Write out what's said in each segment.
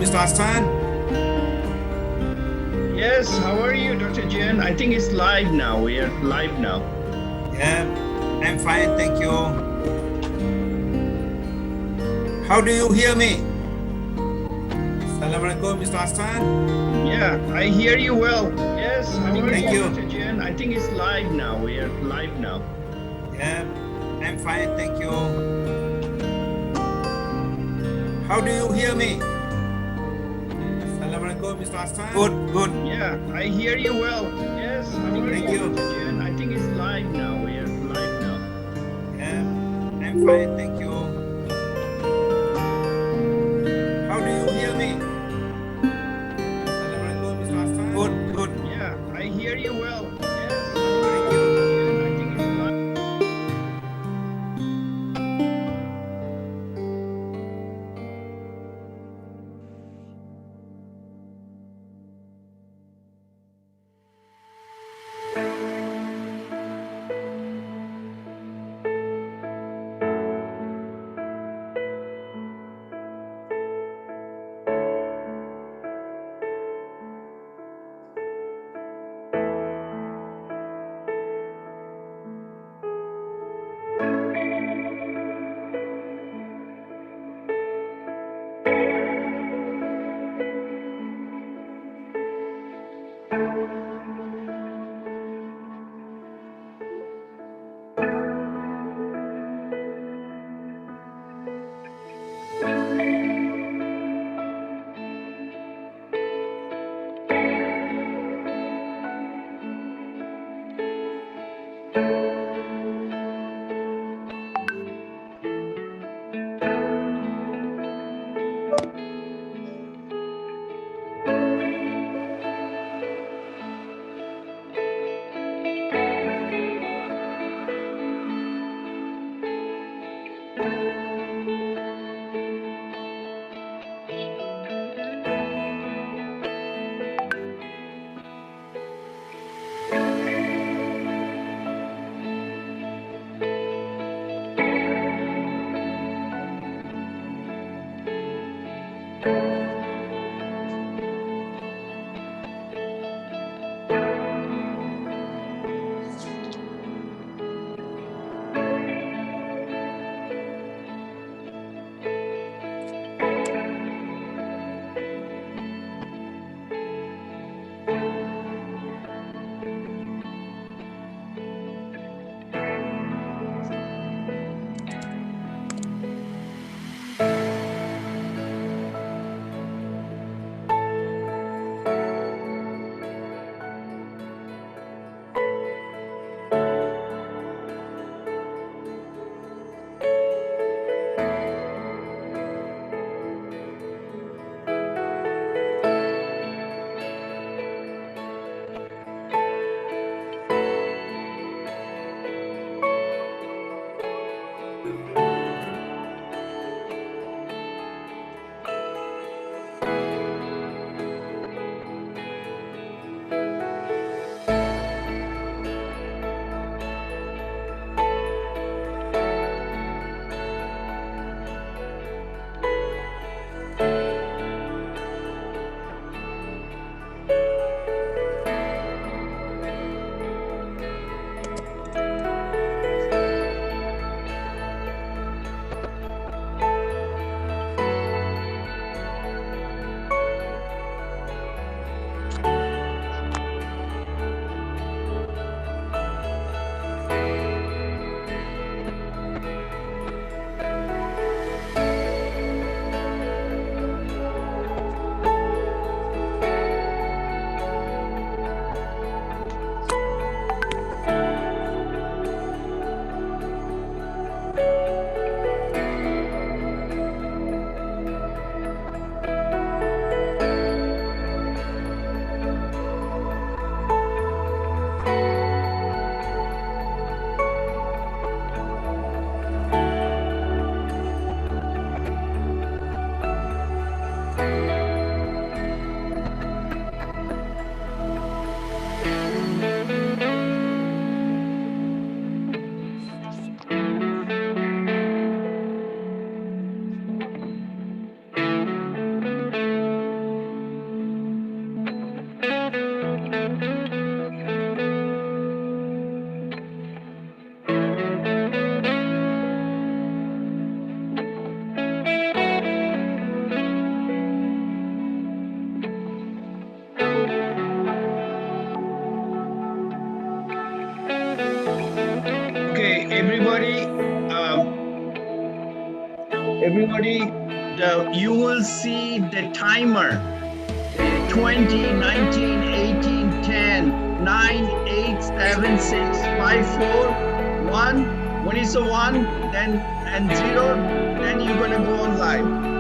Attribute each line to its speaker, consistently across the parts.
Speaker 1: Mr. Hassan.
Speaker 2: Yes, how are you, Dr. Jen? I think it's live now. We are live now.
Speaker 1: Yeah, I'm fine, thank you. How do you hear me? Assalamualaikum, Mr. Hassan.
Speaker 2: Yeah, I hear you well. Yes, how are
Speaker 1: Thank
Speaker 2: you,
Speaker 1: you.
Speaker 2: Dr. Jen? I think it's live now. We are live now.
Speaker 1: Yeah, I'm fine, thank you. How do you hear me? Assalamualaikum, Mr. Hassan. Good, good.
Speaker 2: Yeah, I hear you well. Yes, how are
Speaker 1: Thank
Speaker 2: you,
Speaker 1: you.
Speaker 2: Dr. Jen? I think it's live now. We are live now.
Speaker 1: Yeah, I'm fine, thank you. How do you hear me? Assalamualaikum, Mr. Hassan. Good, good.
Speaker 2: Yeah, I hear you well. Yes, how are
Speaker 1: Thank
Speaker 2: you,
Speaker 1: you.
Speaker 2: Dr. Jen? I think it's live. everybody, you will see the timer. 20, 19, 18, 10, 9, 8, 7, 6, 5, 4, 1. When it's a 1, then and 0, then you're gonna go on live.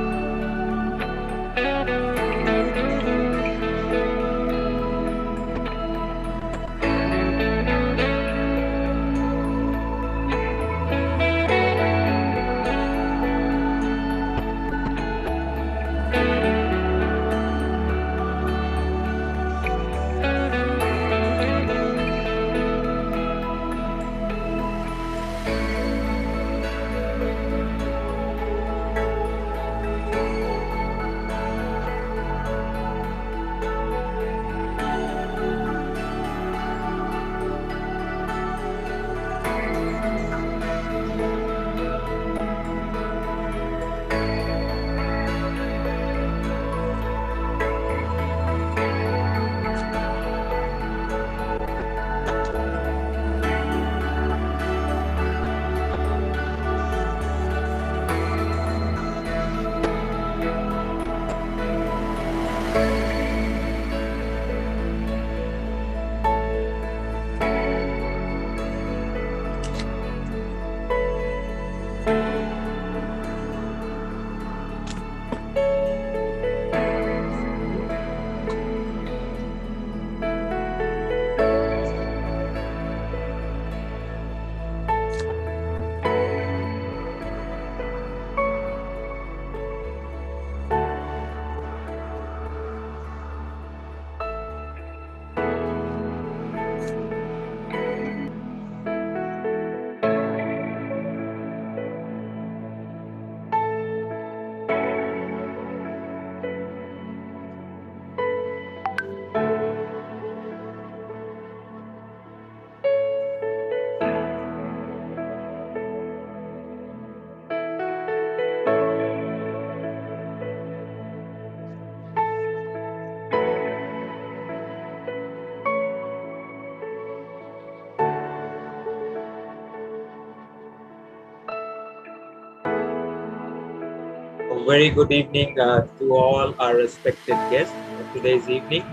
Speaker 3: A very good evening to all our respected guests. Today's evening,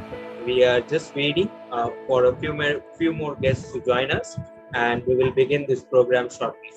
Speaker 3: we are just waiting for a few more guests to join us, and we will begin this program shortly.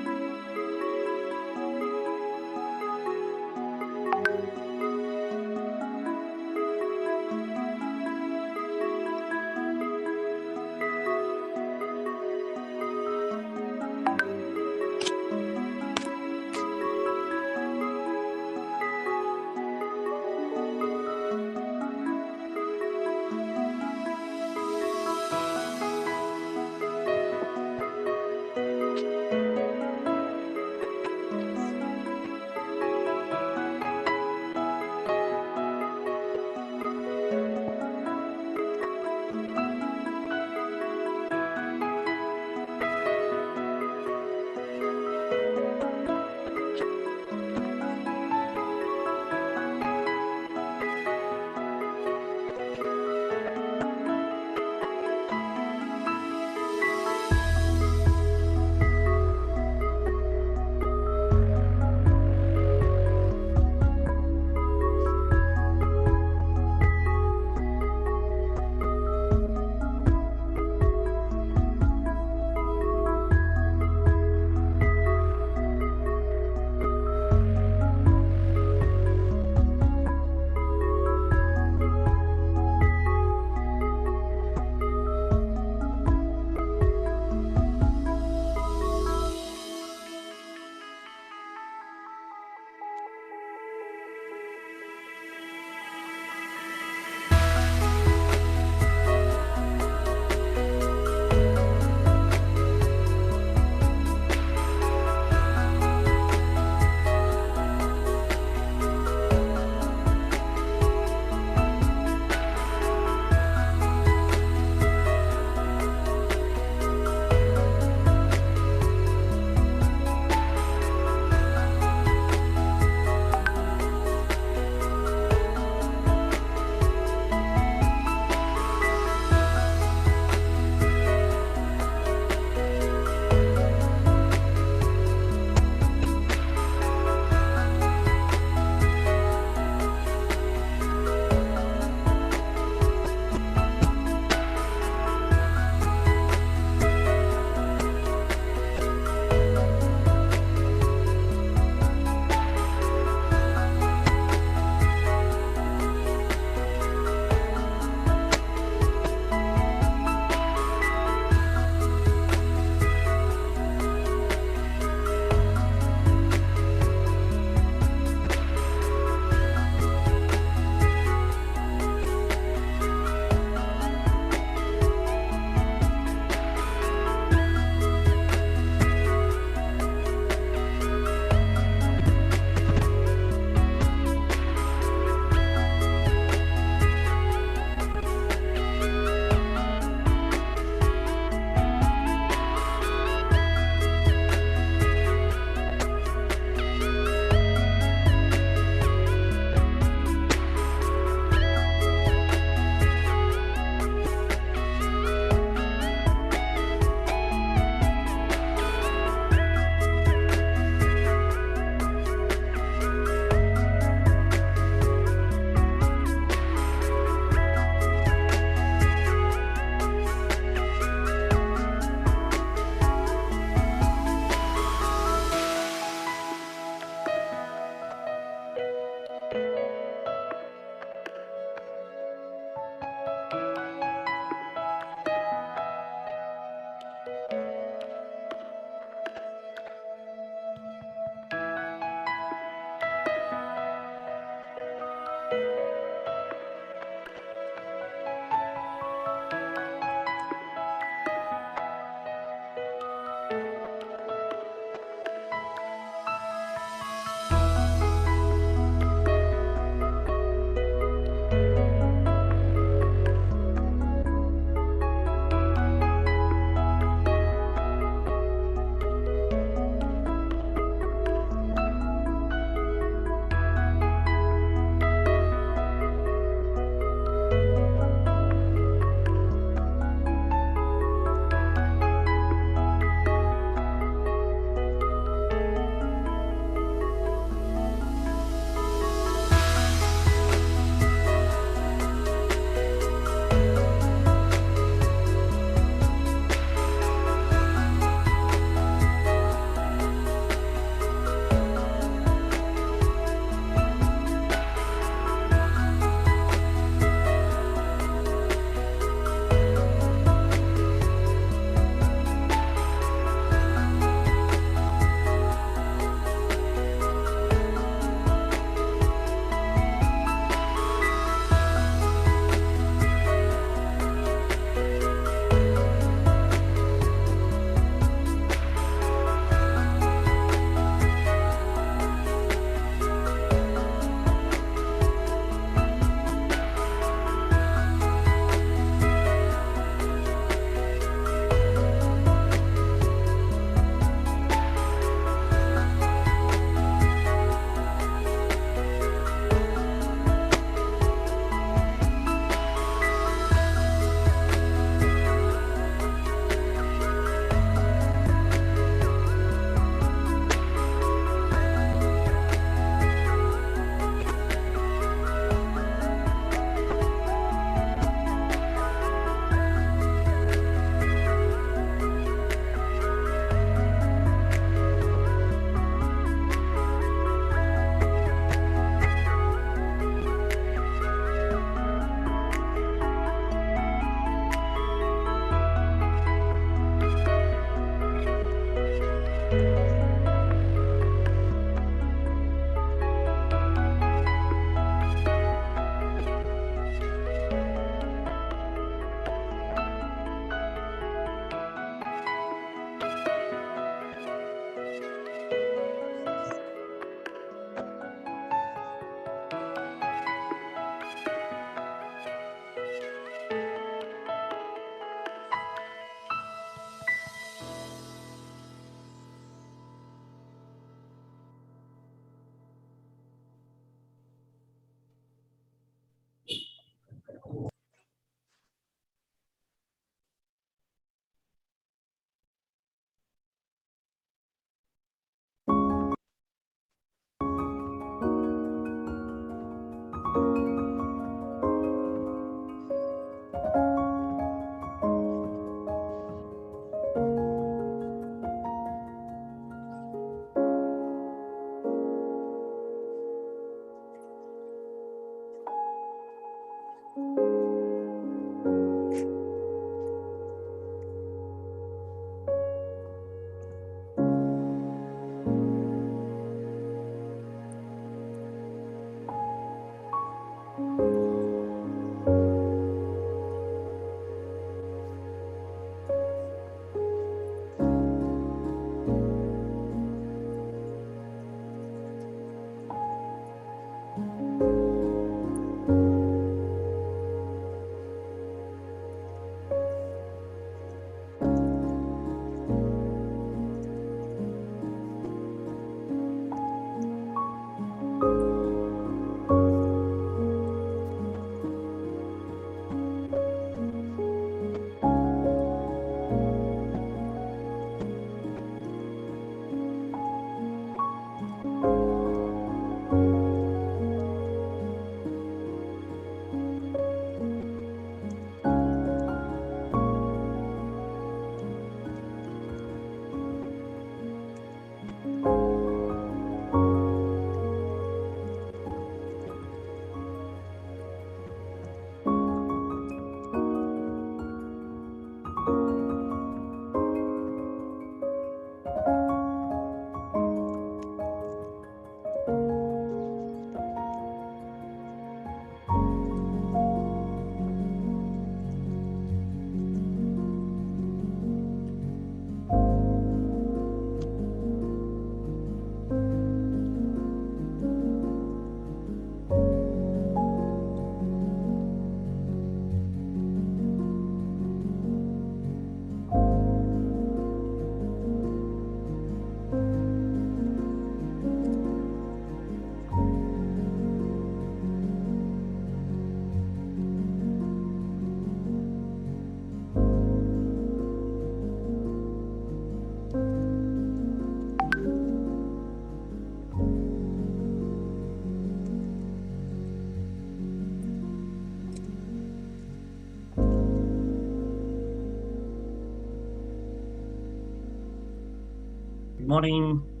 Speaker 2: Good morning.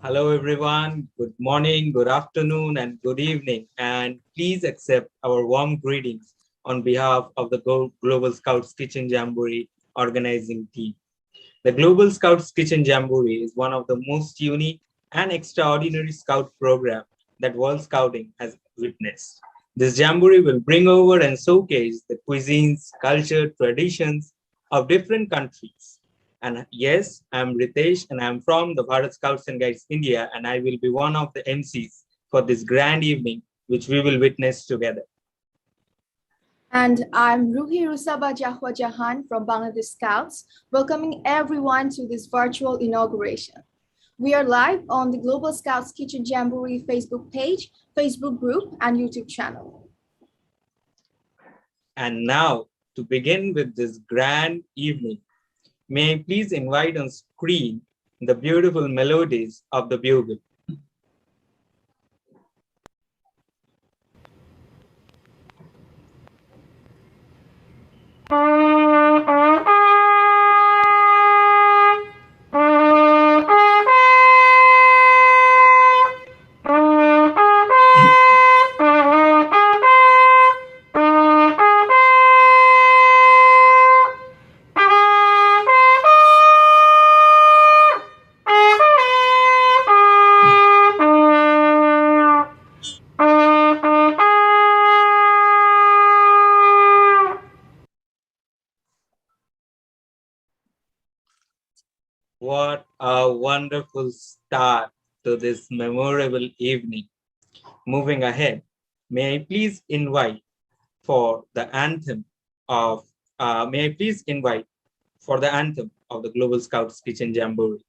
Speaker 3: Hello, everyone. Good morning, good afternoon, and good evening. And please accept our warm greetings on behalf of the Global Scouts Kitchen Jamboree organizing team. The Global Scouts Kitchen Jamboree is one of the most unique and extraordinary scout programs that World Scouting has witnessed. This Jamboree will bring over and showcase the cuisines, culture, traditions of different countries. And yes, I'm Ritesh and I'm from the Bharat Scouts and Guides India, and I will be one of the MCs for this grand evening, which we will witness together.
Speaker 4: And I'm Ruhi Rusaba Jahwa Jahan from Bangladesh Scouts, welcoming everyone to this virtual inauguration. We are live on the Global Scouts Kitchen Jamboree Facebook page, Facebook group, and YouTube channel.
Speaker 3: And now, to begin with this grand evening, may I please invite on screen the beautiful melodies of the bugle. wonderful start to this memorable evening. Moving ahead, may I please invite for the anthem of the Global Scouts Kitchen Jamboree.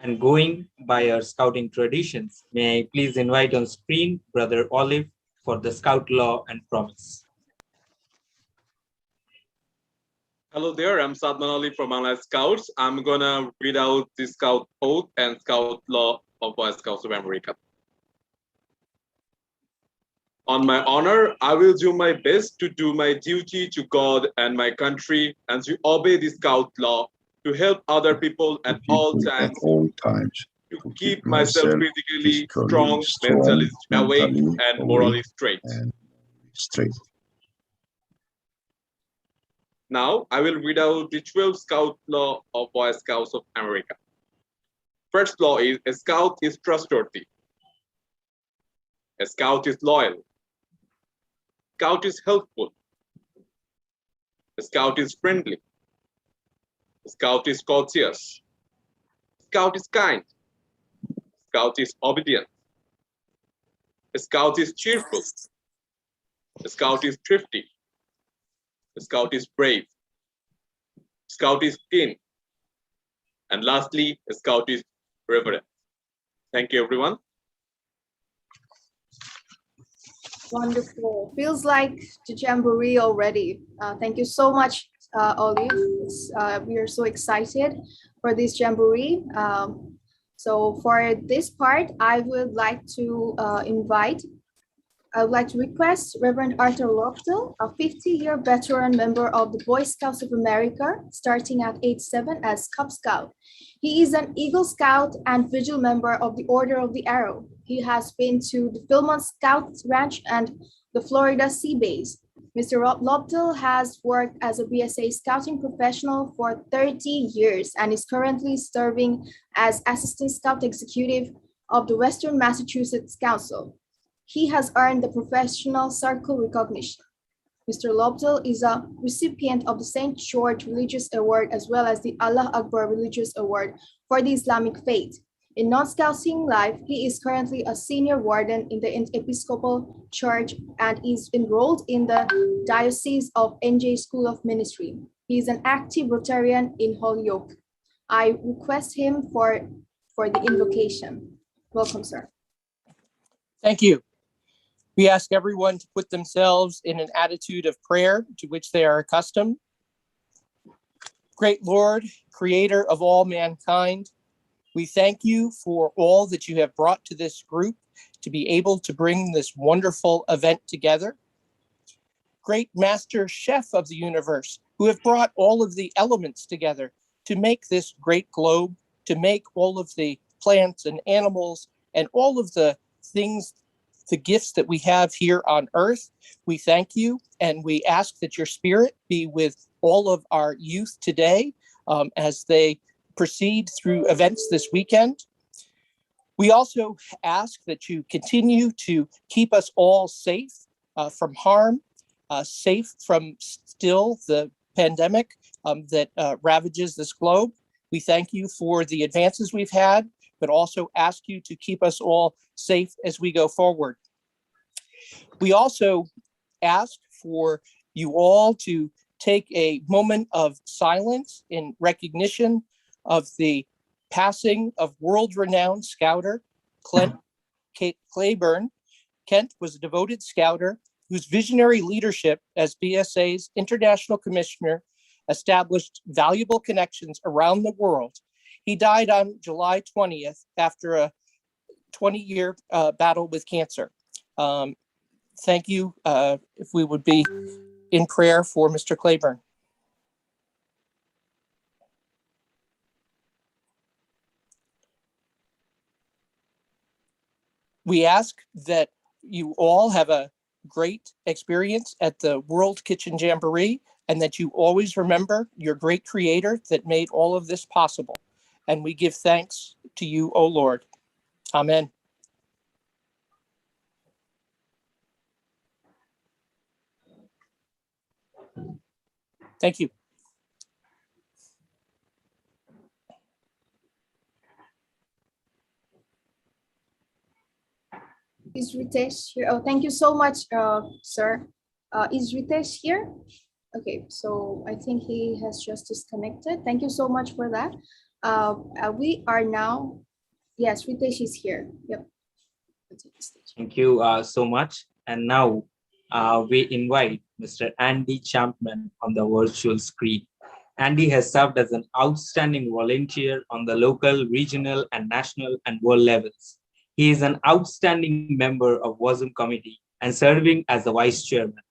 Speaker 3: And going by our scouting traditions, may I please invite on screen Brother Olive for the Scout Law and Promise.
Speaker 5: Hello there, I'm Sadman Ali from Bangladesh Scouts. I'm gonna read out the Scout Oath and Scout Law of Boy Scouts of America. On my honor, I will do my best to do my duty to God and my country and to obey the Scout Law, to help other people at all times, to keep myself physically strong, mentally awake, and morally straight. Now, I will read out the 12 Scout Law of Boy Scouts of America. First law is, a Scout is trustworthy. A Scout is loyal. Scout is helpful. A Scout is friendly. A Scout is courteous. Scout is kind. Scout is obedient. A Scout is cheerful. A Scout is thrifty. A Scout is brave. Scout is keen. And lastly, a Scout is reverent. Thank you, everyone.
Speaker 4: Wonderful. Feels like the Jamboree already. Thank you so much, Olive. We are so excited for this Jamboree. So for this part, I would like to request Reverend Arthur Lockdale, a 50-year veteran member of the Boy Scouts of America, starting at age 7 as Cub Scout. He is an Eagle Scout and Vigil member of the Order of the Arrow. He has been to the Philmont Scout Ranch and the Florida Sea Base. Mr. Lobdell has worked as a BSA scouting professional for 30 years and is currently serving as Assistant Scout Executive of the Western Massachusetts Council. He has earned the Professional Circle recognition. Mr. Lobdell is a recipient of the St. George Religious Award as well as the Allah Akbar Religious Award for the Islamic faith. In non-scouting life, he is currently a senior warden in the Episcopal Church and is enrolled in the Diocese of NJ School of Ministry. He is an active Rotarian in Holyoke. I request him for the invocation. Welcome, sir.
Speaker 6: Thank you. We ask everyone to put themselves in an attitude of prayer to which they are accustomed. Great Lord, creator of all mankind, we thank you for all that you have brought to this group to be able to bring this wonderful event together. Great master chef of the universe, who have brought all of the elements together to make this great globe, to make all of the plants and animals and all of the things, the gifts that we have here on earth. We thank you and we ask that your spirit be with all of our youth today as they proceed through events this weekend. We also ask that you continue to keep us all safe from harm, safe from still the pandemic that ravages this globe. We thank you for the advances we've had, but also ask you to keep us all safe as we go forward. We also ask for you all to take a moment of silence in recognition of the passing of world-renowned scouter Kate Claiborne. Kent was a devoted scouter whose visionary leadership as BSA's International Commissioner established valuable connections around the world. He died on July 20th after a 20-year battle with cancer. Thank you. If we would be in prayer for Mr. Claiborne. We ask that you all have a great experience at the World Kitchen Jamboree and that you always remember your great creator that made all of this possible. And we give thanks to you, O Lord. Amen. Thank you.
Speaker 4: Is Ritesh here? Oh, thank you so much, sir. Is Ritesh here? Okay, so I think he has just disconnected. Thank you so much for that. We are now, yes, Ritesh is here. Yep.
Speaker 3: Thank you so much. And now we invite Mr. Andy Champman on the virtual screen. Andy has served as an outstanding volunteer on the local, regional, and national and world levels. He is an outstanding member of WASM committee and serving as the vice chairman.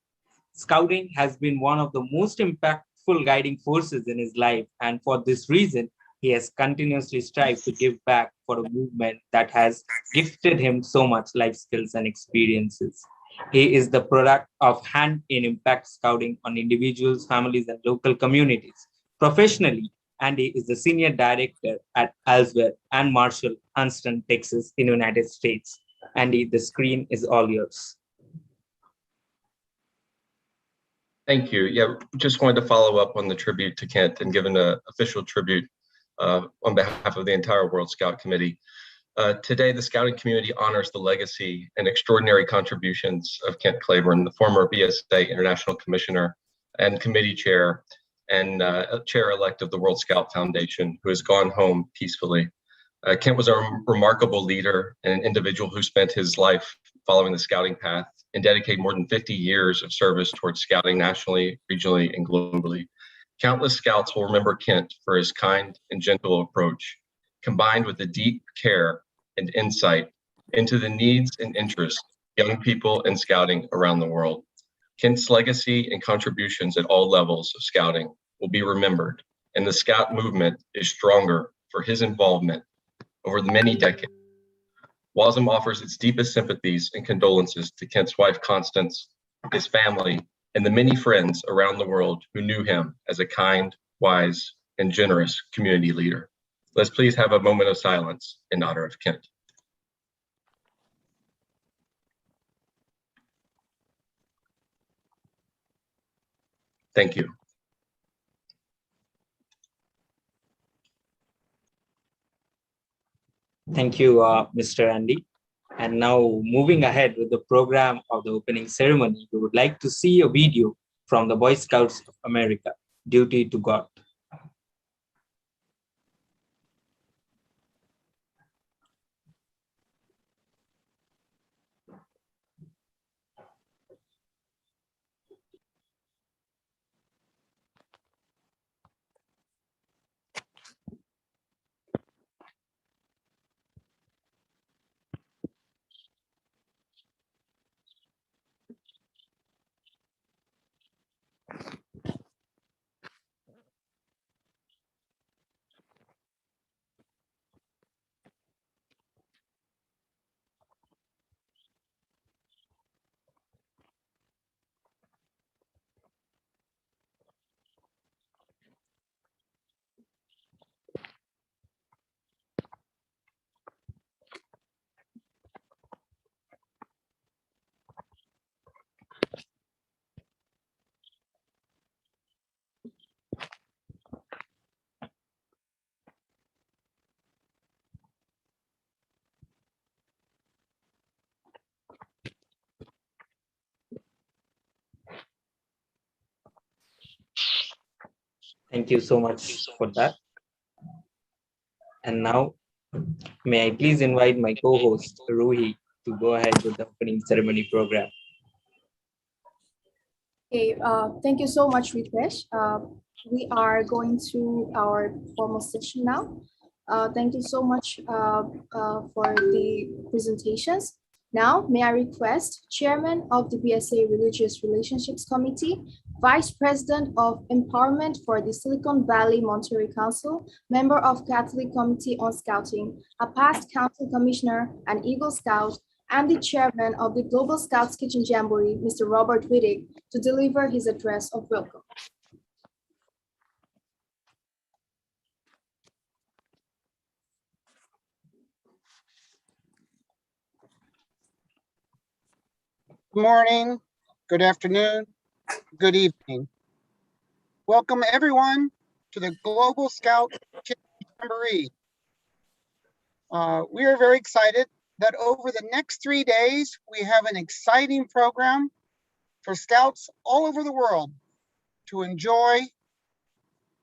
Speaker 3: Scouting has been one of the most impactful guiding forces in his life, and for this reason, he has continuously strived to give back for a movement that has gifted him so much life skills and experiences. He is the product of hand in impact scouting on individuals, families, and local communities. Professionally, Andy is the senior director at Elsewhere and Marshall, Huntston, Texas, in the United States. Andy, the screen is all yours.
Speaker 7: Thank you. Yeah, just wanted to follow up on the tribute to Kent and give an official tribute on behalf of the entire World Scout Committee. Today, the scouting community honors the legacy and extraordinary contributions of Kent Claiborne, the former BSA International Commissioner and Committee Chair and Chair-elect of the World Scout Foundation, who has gone home peacefully. Kent was a remarkable leader and an individual who spent his life following the scouting path and dedicated more than 50 years of service towards scouting nationally, regionally, and globally. Countless scouts will remember Kent for his kind and gentle approach, combined with the deep care and insight into the needs and interests of young people in scouting around the world. Kent's legacy and contributions at all levels of scouting will be remembered, and the Scout movement is stronger for his involvement over the many decades. WASM offers its deepest sympathies and condolences to Kent's wife, Constance, his family, and the many friends around the world who knew him as a kind, wise, and generous community leader. Let's please have a moment of silence in honor of Kent. Thank you.
Speaker 3: Thank you, Mr. Andy. And now moving ahead with the program of the opening ceremony, we would like to see a video from the Boy Scouts of America, Duty to God. Thank you so much for that. And now, may I please invite my co-host, Ruhi, to go ahead with the opening ceremony program.
Speaker 4: Okay, thank you so much, Ritesh. We are going to our formal session now. Thank you so much for the presentations. Now, may I request Chairman of the BSA Religious Relationships Committee, Vice President of Empowerment for the Silicon Valley Monterey Council, member of Catholic Committee on Scouting, a past Council Commissioner and Eagle Scout, and the Chairman of the Global Scouts Kitchen Jamboree, Mr. Robert Wittig, to deliver his address of welcome.
Speaker 8: Good morning, good afternoon, good evening. Welcome everyone to the Global Scout Kitchen Jamboree. We are very excited that over the next 3 days, we have an exciting program for Scouts all over the world to enjoy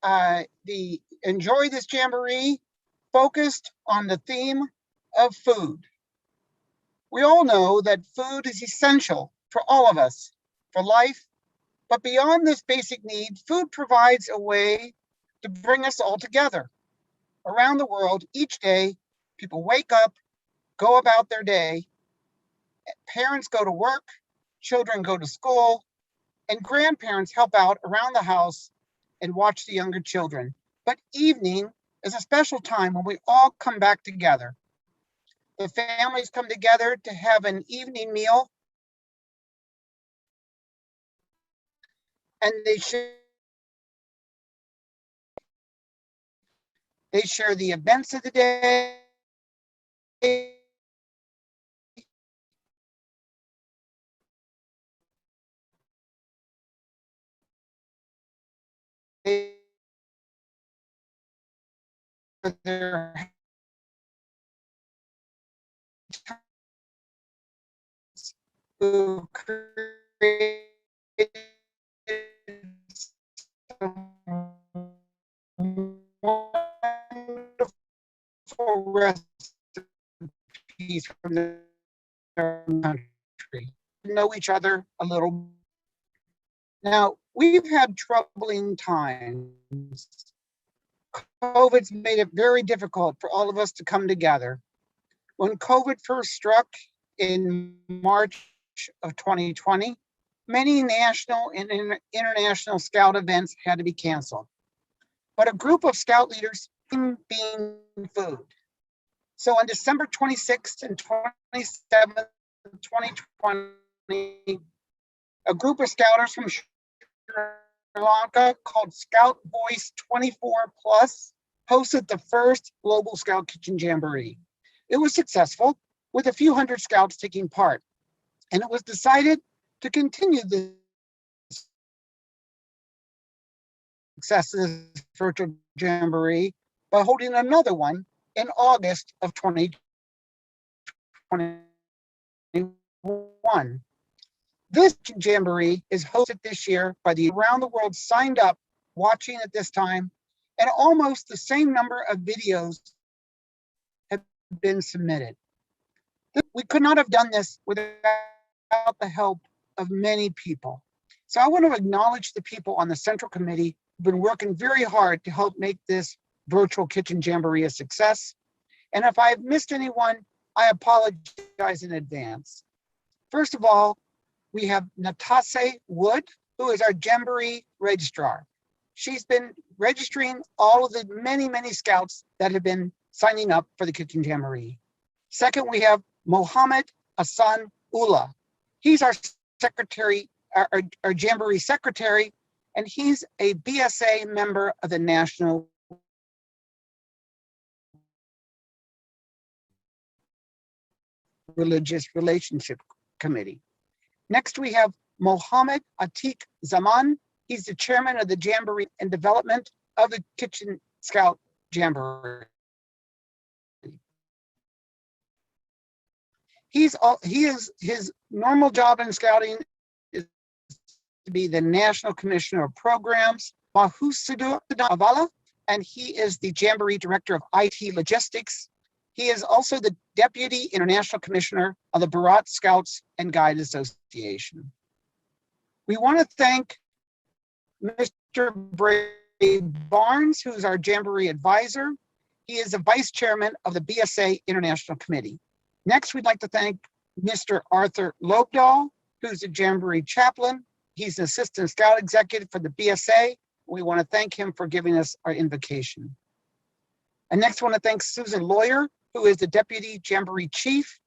Speaker 8: this Jamboree focused on the theme of food. We all know that food is essential for all of us, for life, but beyond this basic need, food provides a way to bring us all together. Around the world, each day, people wake up, go about their day, parents go to work, children go to school, and grandparents help out around the house and watch the younger children. But evening is a special time when we all come back together. The families come together to have an evening meal, and they share the events of the day. Their who created some wonderful recipes from their own country. Know each other a little. Now, we've had troubling times. COVID's made it very difficult for all of us to come together. When COVID first struck in March of 2020, many national and international Scout events had to be canceled. But a group of Scout leaders being food. So on December 26th and 27th, 2020, a group of Scouters from Sri Lanka called Scout Voice 24 Plus hosted the first Global Scout Kitchen Jamboree. It was successful, with a few hundred Scouts taking part, and it was decided to continue the success of this virtual Jamboree by holding another one in August of 2021. This Jamboree is hosted this year by the around the world signed up watching at this time, and almost the same number of videos have been submitted. We could not have done this without the help of many people. So I want to acknowledge the people on the Central Committee who've been working very hard to help make this virtual Kitchen Jamboree a success. And if I've missed anyone, I apologize in advance. First of all, we have Natase Wood, who is our Jamboree registrar. She's been registering all of the many Scouts that have been signing up for the Kitchen Jamboree. Second, we have Mohammed Hassan Ullah. He's our secretary, our Jamboree secretary, and he's a BSA member of the National Religious Relationship Committee. Next, we have Mohammed Atiq Zaman. He's the chairman of the Jamboree and development of the Kitchen Scout Jamboree. His normal job in Scouting is to be the National Commissioner of Programs, Mahusudu Avala, and he is the Jamboree Director of IT Logistics. He is also the Deputy International Commissioner of the Bharat Scouts and Guide Association. We want to thank Mr. Brave Barnes, who's our Jamboree advisor. He is the Vice Chairman of the BSA International Committee. Next, we'd like to thank Mr. Arthur Lobdahl, who's the Jamboree Chaplain. He's an Assistant Scout Executive for the BSA. We want to thank him for giving us our invocation. And next, I want to thank Susan Lawyer, who is the Deputy Jamboree Chief,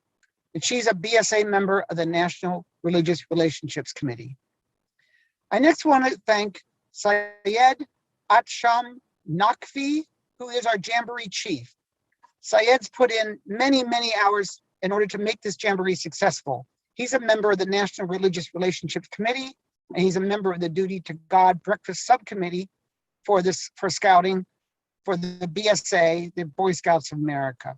Speaker 8: and she's a BSA member of the National Religious Relationships Committee. I next want to thank Syed Atsham Naqvi, who is our Jamboree Chief. Syed's put in many hours in order to make this Jamboree successful. He's a member of the National Religious Relationships Committee, and he's a member of the Duty to God Breakfast Subcommittee for Scouting for the BSA, the Boy Scouts of America.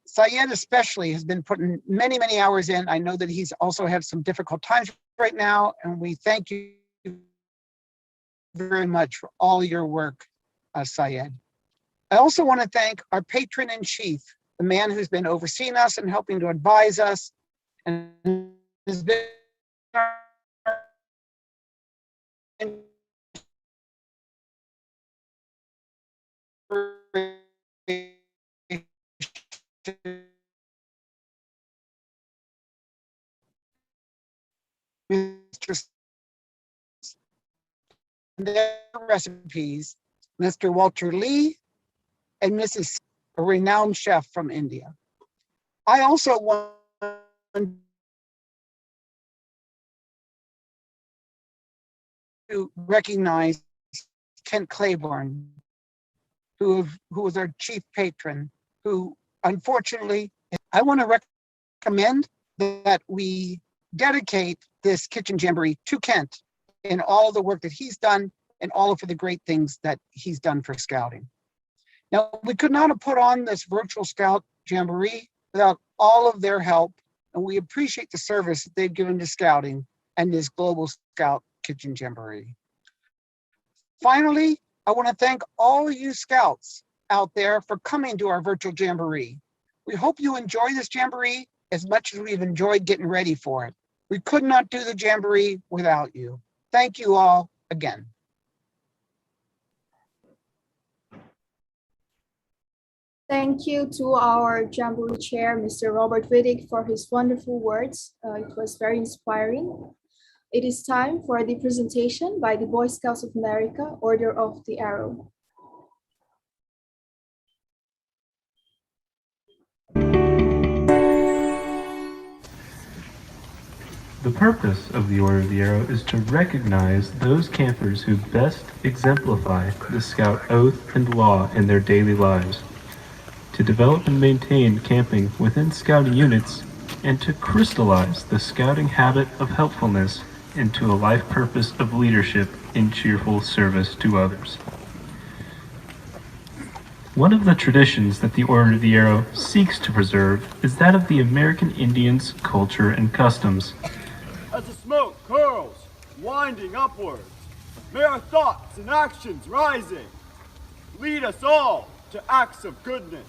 Speaker 8: Syed especially has been putting many hours in. I know that he's also had some difficult times right now, and we thank you very much for all your work, Syed. I also want to thank our patron in chief, the man who's been overseeing us and helping to advise us and has been Mr. Their recipes, Mr. Walter Lee and Mrs. a renowned chef from India. I also want to recognize Kent Claiborne, who was our chief patron, who unfortunately, I want to recommend that we dedicate this kitchen jamboree to Kent in all the work that he's done and all of the great things that he's done for scouting. Now, we could not have put on this virtual scout jamboree without all of their help, and we appreciate the service that they've given to scouting and this global scout kitchen jamboree. Finally, I want to thank all you scouts out there for coming to our virtual jamboree. We hope you enjoy this jamboree as much as we've enjoyed getting ready for it. We could not do the jamboree without you. Thank you all again.
Speaker 4: Thank you to our Jamboree Chair, Mr. Robert Wittig, for his wonderful words. It was very inspiring. It is time for the presentation by the Boy Scouts of America, Order of the Arrow.
Speaker 9: The purpose of the Order of the Arrow is to recognize those campers who best exemplify the Scout oath and law in their daily lives, to develop and maintain camping within Scouting units, and to crystallize the Scouting habit of helpfulness into a life purpose of leadership in cheerful service to others. One of the traditions that the Order of the Arrow seeks to preserve is that of the American Indians' culture and customs.
Speaker 10: As the smoke curls, winding upwards, may our thoughts and actions rising lead us all to acts of goodness.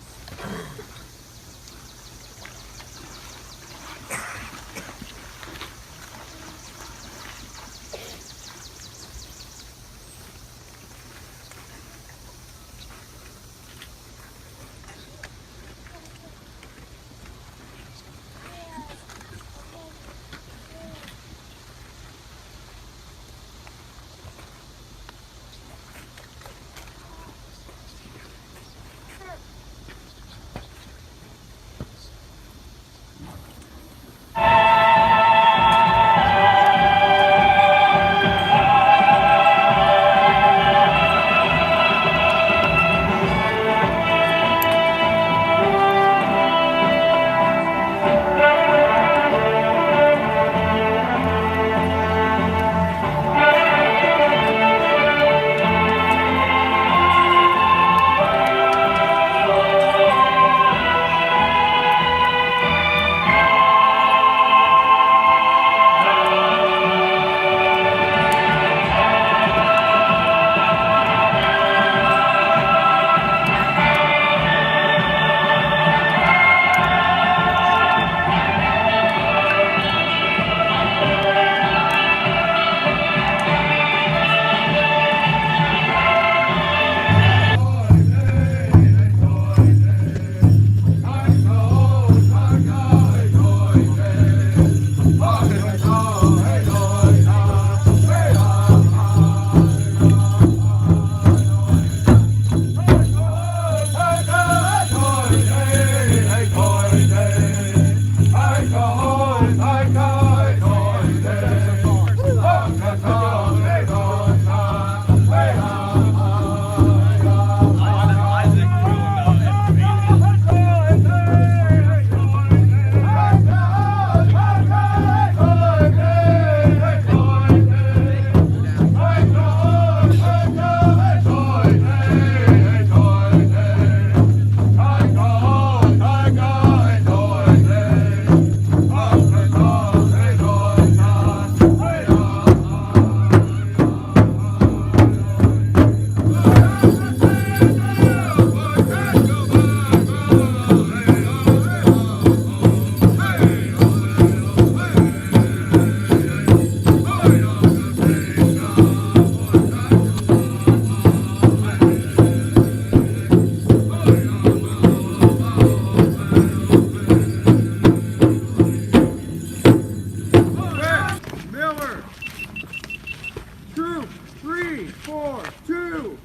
Speaker 10: 4, 2,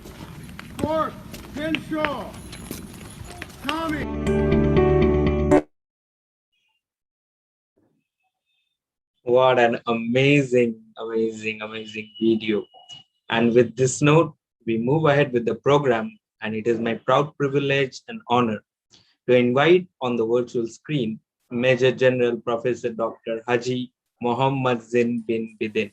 Speaker 10: Cork, Henshaw, Tommy.
Speaker 3: What an amazing, amazing, amazing video. And with this note, we move ahead with the program, and it is my proud privilege and honor to invite on the virtual screen Major General Professor Dr. Haji Mohammad Zin bin Bidin.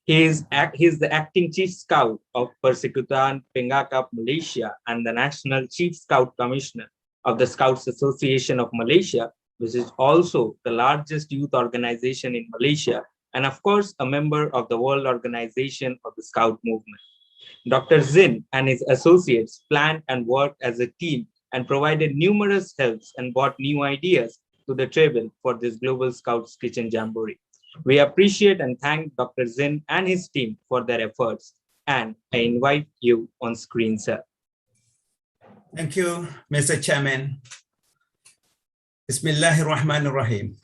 Speaker 3: He is the acting Chief Scout of Persekutuan Penggakap, Malaysia, and the National Chief Scout Commissioner of the Scouts Association of Malaysia, which is also the largest youth organization in Malaysia, and of course, a member of the World Organization of the Scout Movement. Dr. Zin and his associates planned and worked as a team and provided numerous helps and brought new ideas to the table for this Global Scouts Kitchen Jamboree. We appreciate and thank Dr. Zin and his team for their efforts, and I invite you on screen, sir.
Speaker 1: Thank you, Mr. Chairman. Bismillahirrahmanirrahim.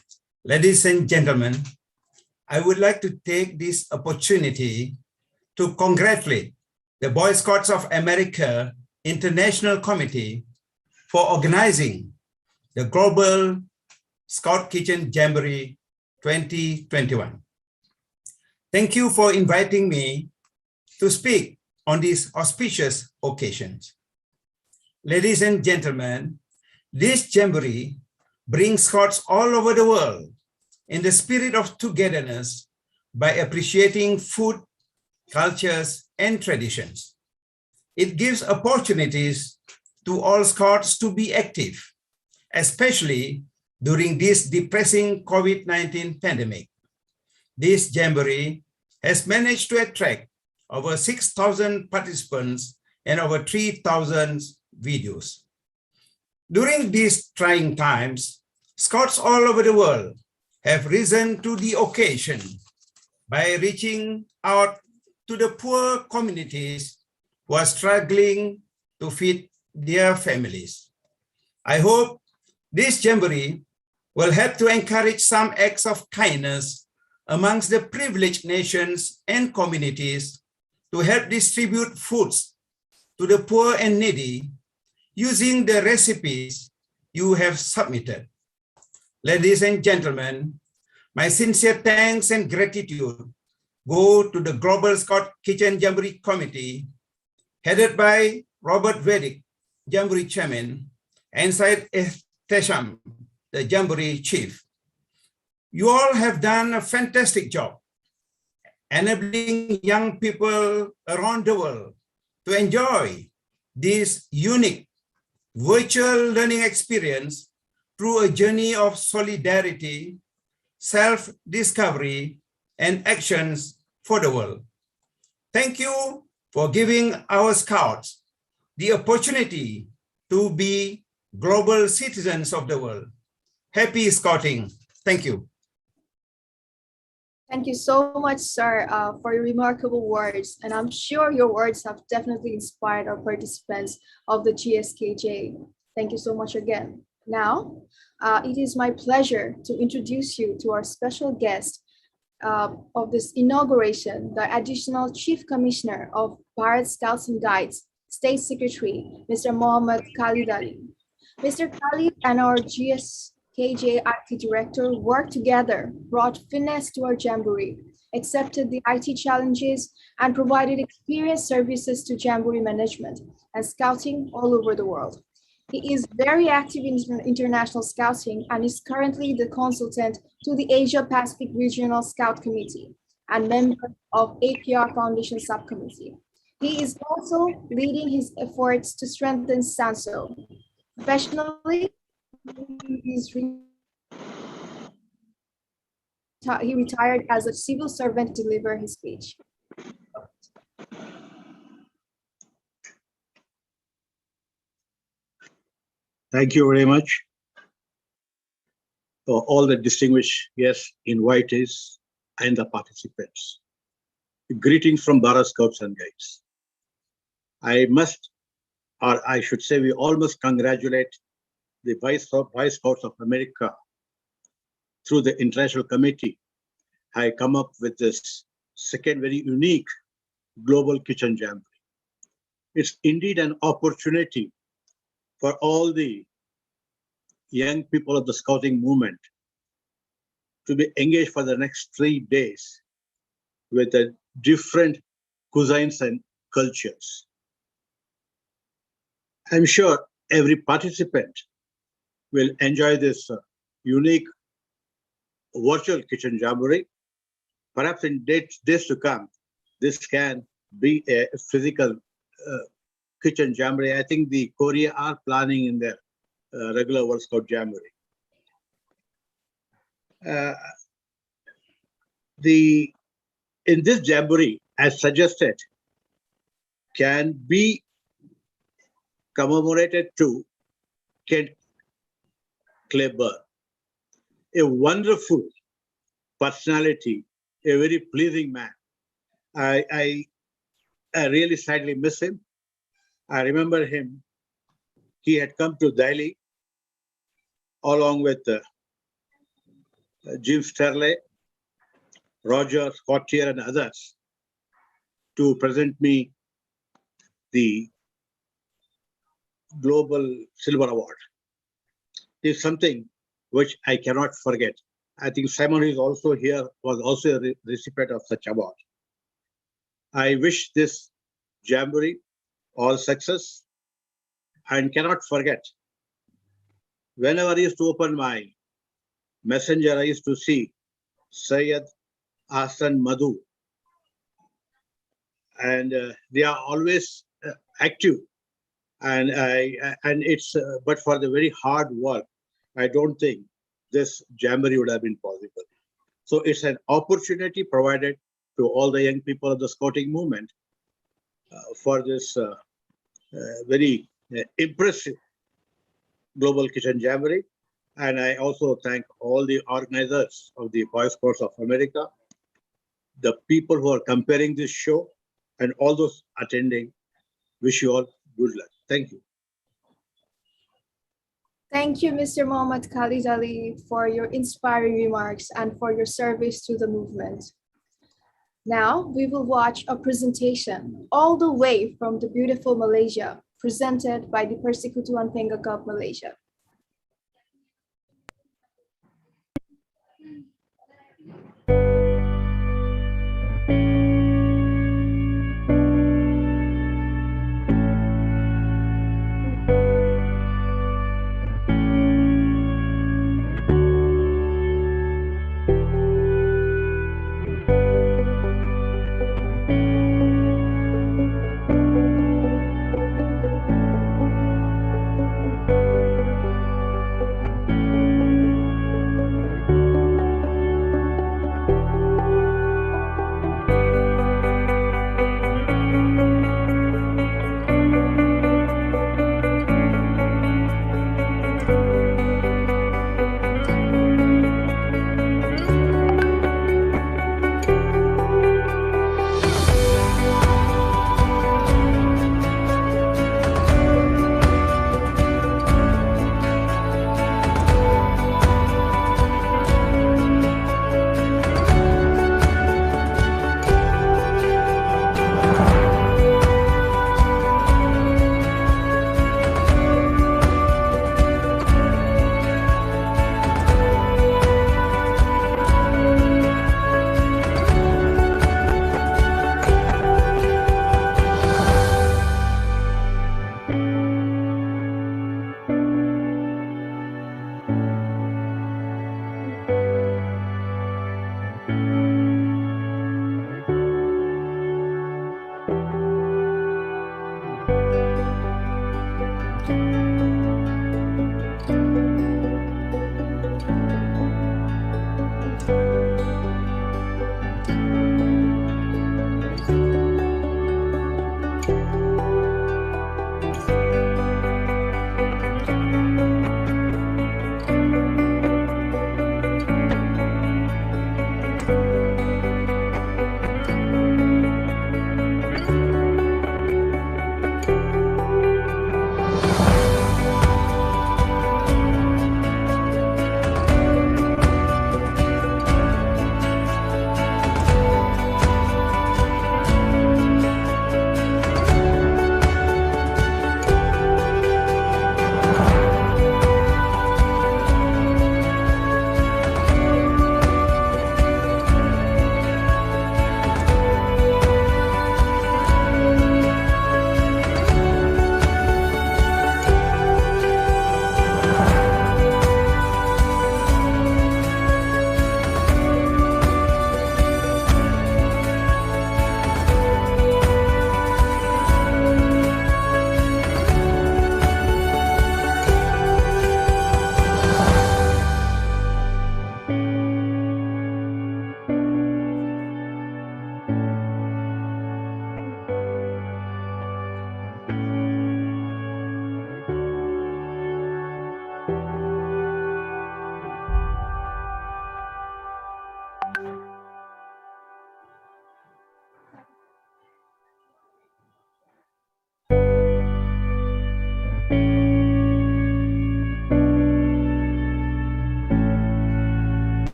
Speaker 1: Ladies and gentlemen, I would like to take this opportunity to congratulate the Boy Scouts of America International Committee for organizing the Global Scout Kitchen Jamboree 2021. Thank you for inviting me to speak on these auspicious occasions. Ladies and gentlemen, this Jamboree brings Scouts all over the world in the spirit of togetherness by appreciating food, cultures, and traditions. It gives opportunities to all Scouts to be active, especially during this depressing COVID-19 pandemic. This Jamboree has managed to attract over 6,000 participants and over 3,000 videos. During these trying times, Scouts all over the world have risen to the occasion by reaching out to the poor communities who are struggling to feed their families. I hope this Jamboree will help to encourage some acts of kindness amongst the privileged nations and communities to help distribute foods to the poor and needy using the recipes you have submitted. Ladies and gentlemen, my sincere thanks and gratitude go to the Global Scout Kitchen Jamboree Committee, headed by Robert Vedic, Jamboree Chairman, and Syed Tesham, the Jamboree Chief. You all have done a fantastic job enabling young people around the world to enjoy this unique virtual learning experience through a journey of solidarity, self-discovery, and actions for the world. Thank you for giving our Scouts the opportunity to be global citizens of the world. Happy Scouting. Thank you.
Speaker 4: Thank you so much, sir, for your remarkable words. And I'm sure your words have definitely inspired our participants of the GSKJ. Thank you so much again. Now, it is my pleasure to introduce you to our special guest of this inauguration, the Additional Chief Commissioner of Bharat Scouts and Guides, State Secretary, Mr. Mohammad Khalid Ali. Mr. Khalid and our GSKJ IT Director worked together, brought finesse to our Jamboree, accepted the IT challenges, and provided experienced services to Jamboree management and scouting all over the world. He is very active in international scouting and is currently the consultant to the Asia Pacific Regional Scout Committee and member of APR Foundation Subcommittee. He is also leading his efforts to strengthen SANSO. Professionally, he retired as a civil servant to deliver his speech.
Speaker 11: Thank you very much for all the distinguished guests, invitees, and the participants. Greetings from Bharat Scouts and Guides. I must, or I should say, we all must congratulate the Boy Scouts of America through the International Committee. I come up with this second very unique Global Kitchen Jamboree. It's indeed an opportunity for all the young people of the Scouting movement to be engaged for the next 3 days with the different cuisines and cultures. I'm sure every participant will enjoy this unique virtual kitchen jamboree. Perhaps in days to come, this can be a physical kitchen jamboree. I think the Korea are planning in their regular World Scout Jamboree. In this jamboree, as suggested, can be commemorated to Kent Kleber, a wonderful personality, a very pleasing man. I really sadly miss him. I remember him. He had come to Delhi along with Jim Sterley, Roger Scottier, and others to present me the Global Silver Award. It's something which I cannot forget. I think Simon is also here, was also a recipient of such award. I wish this Jamboree all success and cannot forget. Whenever I used to open my messenger, I used to see Syed Ahsan Madhu. And they are always active. And it's, but for the very hard work, I don't think this Jamboree would have been possible. So it's an opportunity provided to all the young people of the Scouting movement for this very impressive Global Kitchen Jamboree. And I also thank all the organizers of the Boy Scouts of America, the people who are comparing this show, and all those attending. Wish you all good luck. Thank you.
Speaker 4: Thank you, Mr. Mohammad Khalid Ali, for your inspiring remarks and for your service to the movement. Now we will watch a presentation all the way from the beautiful Malaysia, presented by the Persekutuan Penggagap Malaysia.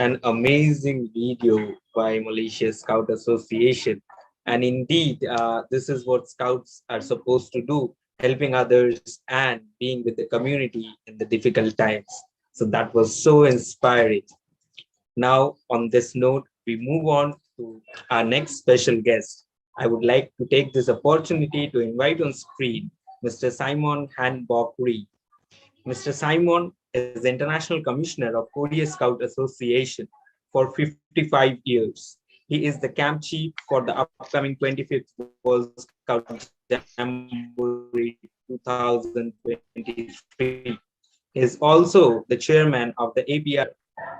Speaker 3: an amazing video by Malaysia Scout Association. And indeed, this is what Scouts are supposed to do, helping others and being with the community in the difficult times. So that was so inspiring. Now, on this note, we move on to our next special guest. I would like to take this opportunity to invite on screen Mr. Simon Han-bok-ri. Mr. Simon is International Commissioner of Korea Scout Association for 55 years. He is the camp chief for the upcoming 25th World Scout Jamboree 2023. He is also the chairman of the APR.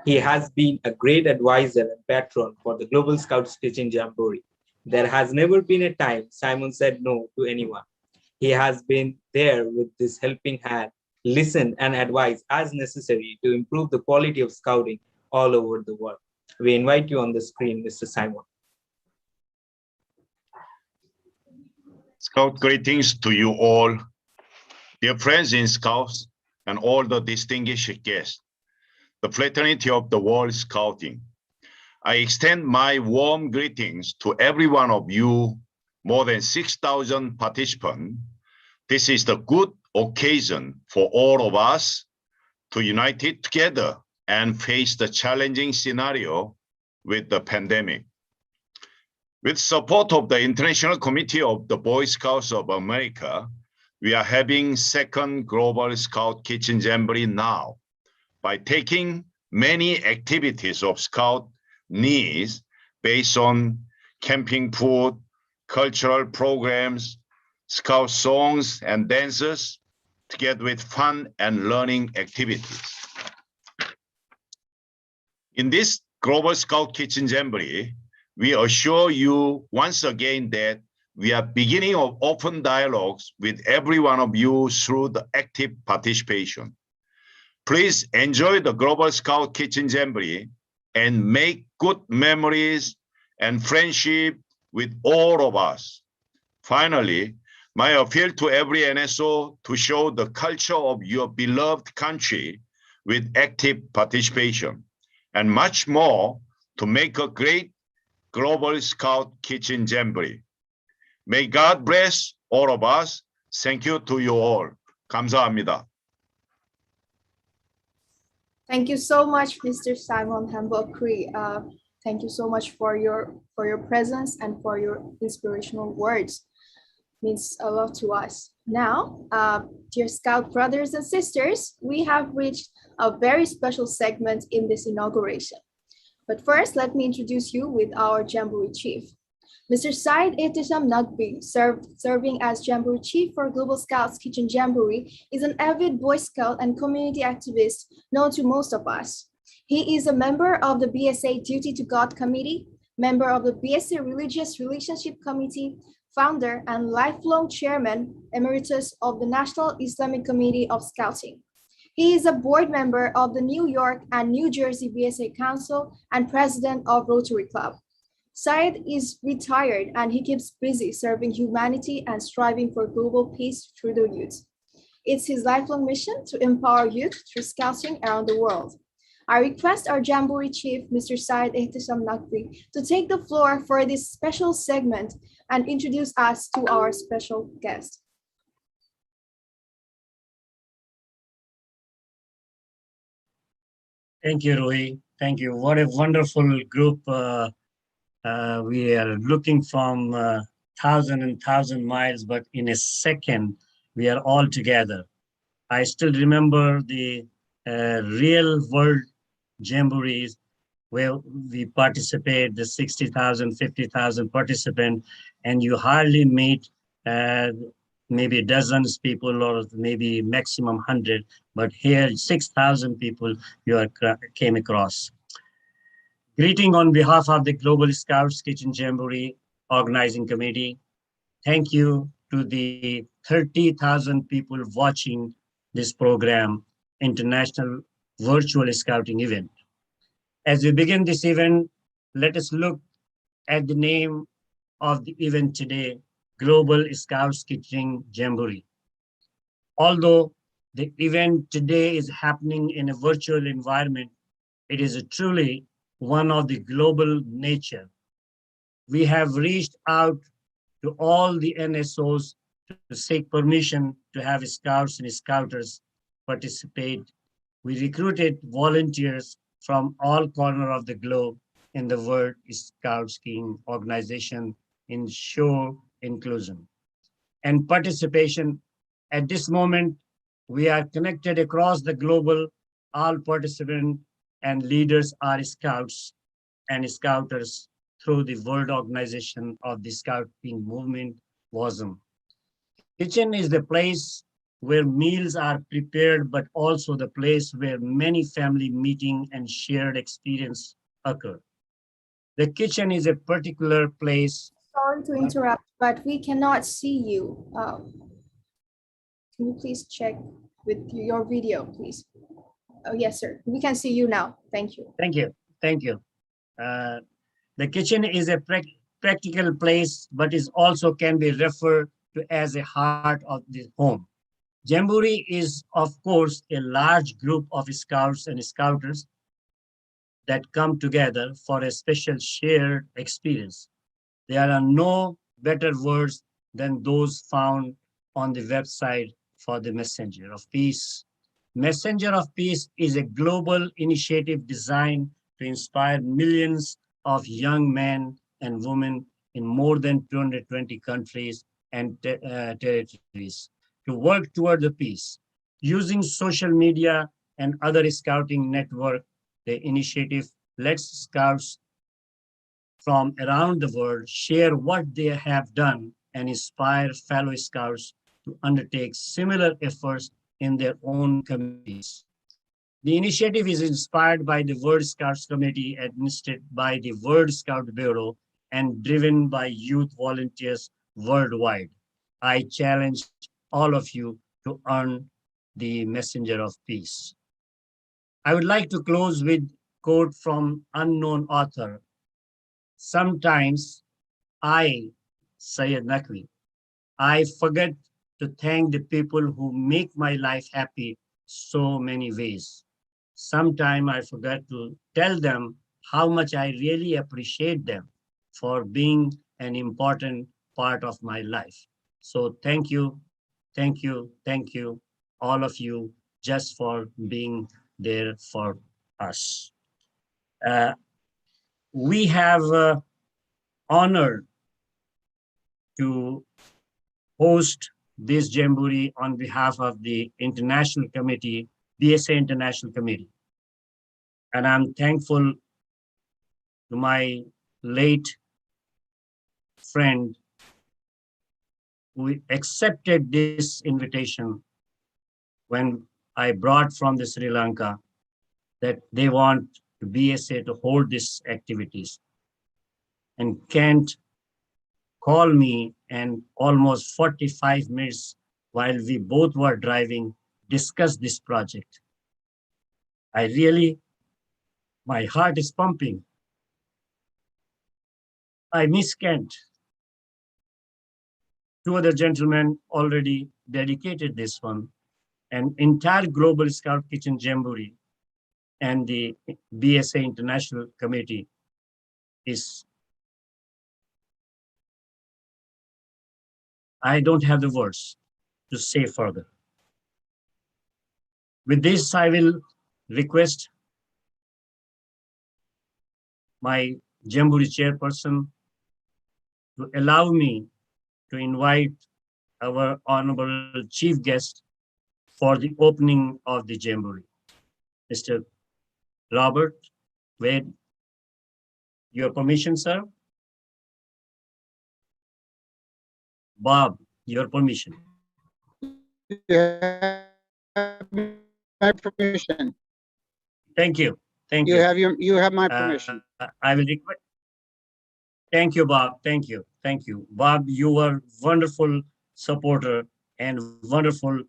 Speaker 3: He has been a great advisor and patron for the Global Scouts Kitchen Jamboree. There has never been a time Simon said no to anyone. He has been there with this helping hand, listen and advise as necessary to improve the quality of scouting all over the world. We invite you on the screen, Mr. Simon.
Speaker 12: Scout greetings to you all, dear friends in Scouts and all the distinguished guests, the fraternity of the World Scouting. I extend my warm greetings to every one of you, more than 6,000 participants. This is the good occasion for all of us to unite it together and face the challenging scenario with the pandemic. With support of the International Committee of the Boy Scouts of America, we are having second Global Scout Kitchen Jamboree now by taking many activities of Scout needs based on camping food, cultural programs, Scout songs and dances, together with fun and learning activities. In this Global Scout Kitchen Jamboree, we assure you once again that we are beginning of open dialogues with every one of you through the active participation. Please enjoy the Global Scout Kitchen Jamboree and make good memories and friendship with all of us. Finally, my appeal to every NSO to show the culture of your beloved country with active participation and much more to make a great Global Scout Kitchen Jamboree. May God bless all of us. Thank you to you all. 감사합니다.
Speaker 4: Thank you so much, Mr. Simon Han-bok-ri. Thank you so much for your presence and for your inspirational words. Means a lot to us. Now, dear Scout brothers and sisters, we have reached a very special segment in this inauguration. But first, let me introduce you with our Jamboree Chief. Mr. Syed Ehtisham Naqvi, serving as Jamboree Chief for Global Scouts Kitchen Jamboree, is an avid Boy Scout and community activist known to most of us. He is a member of the BSA Duty to God Committee, member of the BSA Religious Relationship Committee, founder and lifelong chairman emeritus of the National Islamic Committee of Scouting. He is a board member of the New York and New Jersey BSA Council and president of Rotary Club. Syed is retired and he keeps busy serving humanity and striving for global peace through the youth. It's his lifelong mission to empower youth through scouting around the world. I request our Jamboree Chief, Mr. Syed Ehtisham Naqvi, to take the floor for this special segment and introduce us to our special guest.
Speaker 13: Thank you, Rui. Thank you. What a wonderful group. We are looking from 1,000 and 1,000 miles, but in a second, we are all together. I still remember the real world jamborees where we participate, the 60,000, 50,000 participants, and you hardly meet maybe dozens people or maybe maximum 100, but here 6,000 people you came across. Greeting on behalf of the Global Scouts Kitchen Jamboree Organizing Committee. Thank you to the 30,000 people watching this program, International Virtual Scouting Event. As we begin this event, let us look at the name of the event today, Global Scouts Kitchen Jamboree. Although the event today is happening in a virtual environment, it is truly one of the global nature. We have reached out to all the NSOs to seek permission to have scouts and scouters participate. We recruited volunteers from all corners of the globe in the World Scout Skiing organization ensure inclusion and participation. At this moment, we are connected across the global. All participants and leaders are scouts and scouters through the World Organization of the Scouting Movement, WASM. Kitchen is the place where meals are prepared, but also the place where many family meeting and shared experience occur. The kitchen is a particular place.
Speaker 4: Sorry to interrupt, but we cannot see you. Can you please check with your video, please? Oh, yes, sir. We can see you now. Thank you.
Speaker 13: Thank you. Thank you. The kitchen is a practical place, but is also can be referred to as a heart of the home. Jamboree is, of course, a large group of scouts and scouters that come together for a special shared experience. There are no better words than those found on the website for the Messenger of Peace. Messenger of Peace is a global initiative designed to inspire millions of young men and women in more than 220 countries and territories to work toward the peace. Using social media and other scouting network, the initiative lets scouts from around the world share what they have done and inspire fellow scouts to undertake similar efforts in their own communities. The initiative is inspired by the World Scouts Committee administered by the World Scout Bureau and driven by youth volunteers worldwide. I challenge all of you to earn the Messenger of Peace. I would like to close with a quote from unknown author. Sometimes I, Syed Naqvi, I forget to thank the people who make my life happy so many ways. Sometimes I forget to tell them how much I really appreciate them for being an important part of my life. So thank you, thank you, thank you, all of you, just for being there for us. We have honored to host this Jamboree on behalf of the International Committee, BSA International Committee. And I'm thankful to my late friend who accepted this invitation when I brought from the Sri Lanka that they want the BSA to hold these activities. And Kent called me and almost 45 minutes while we both were driving, discussed this project. My heart is pumping. I miss Kent. Two other gentlemen already dedicated this one. An entire Global Scout Kitchen Jamboree and the BSA International Committee is, I don't have the words to say further. With this, I will request my Jamboree chairperson to allow me to invite our honorable chief guest for the opening of the Jamboree. Mr. Robert Wade, your permission, sir? Bob, your permission.
Speaker 8: You have my permission.
Speaker 13: Thank you. Thank
Speaker 8: You
Speaker 13: you.
Speaker 8: you have my permission.
Speaker 13: I will request. Thank you, Bob. Thank you. Thank you. Bob, you were wonderful supporter and wonderful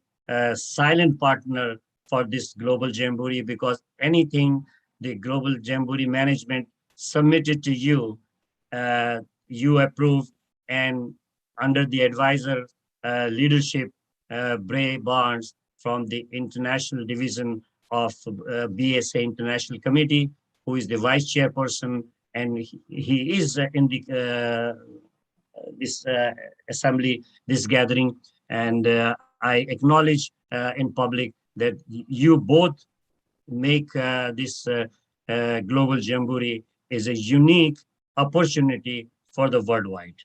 Speaker 13: silent partner for this Global Jamboree, because anything the Global Jamboree management submitted to you, you approved, and under the advisor leadership, Bray Barnes from the International Division of BSA International Committee, who is the vice chairperson, and he is in this assembly, this gathering. And I acknowledge in public that you both make this global Jamboree is a unique opportunity for the worldwide.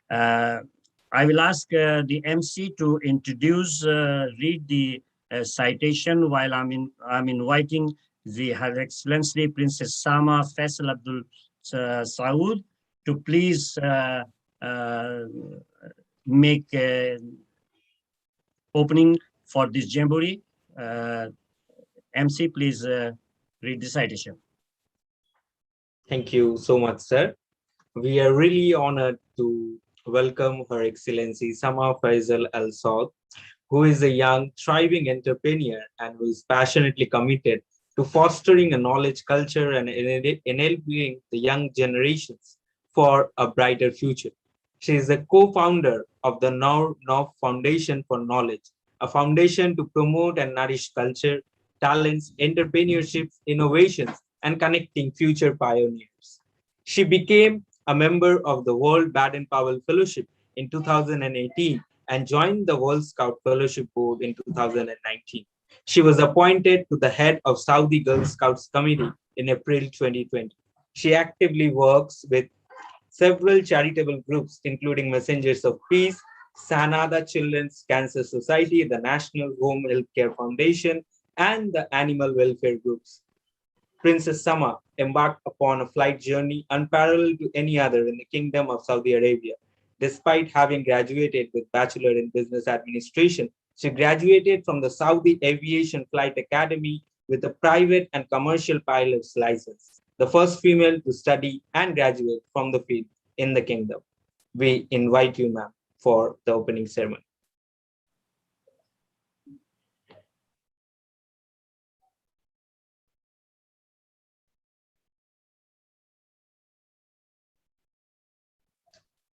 Speaker 13: I will ask the MC to introduce, read the citation while I'm inviting Her Excellency Princess Sama Faisal Abdul Saud to please make opening for this Jamboree. MC, please read the citation.
Speaker 3: Thank you so much, sir. We are really honored to welcome Her Excellency Sama Faisal Al Saud, who is a young, thriving entrepreneur and who is passionately committed to fostering a knowledge culture and enabling the young generations for a brighter future. She is the co-founder of the Now Foundation for Knowledge, a foundation to promote and nourish culture, talents, entrepreneurship, innovations, and connecting future pioneers. She became a member of the World Baden-Powell Fellowship in 2018 and joined the World Scout Fellowship Board in 2019. She was appointed to the head of Saudi Girl Scouts Committee in April 2020. She actively works with several charitable groups, including Messengers of Peace, Sanada Children's Cancer Society, the National Home Healthcare Foundation, and the animal welfare groups. Princess Sama embarked upon a flight journey unparalleled to any other in the Kingdom of Saudi Arabia. Despite having graduated with Bachelor in Business Administration, she graduated from the Saudi Aviation Flight Academy with a private and commercial pilot's license, the first female to study and graduate from the field in the Kingdom. We invite you, ma'am, for the opening ceremony.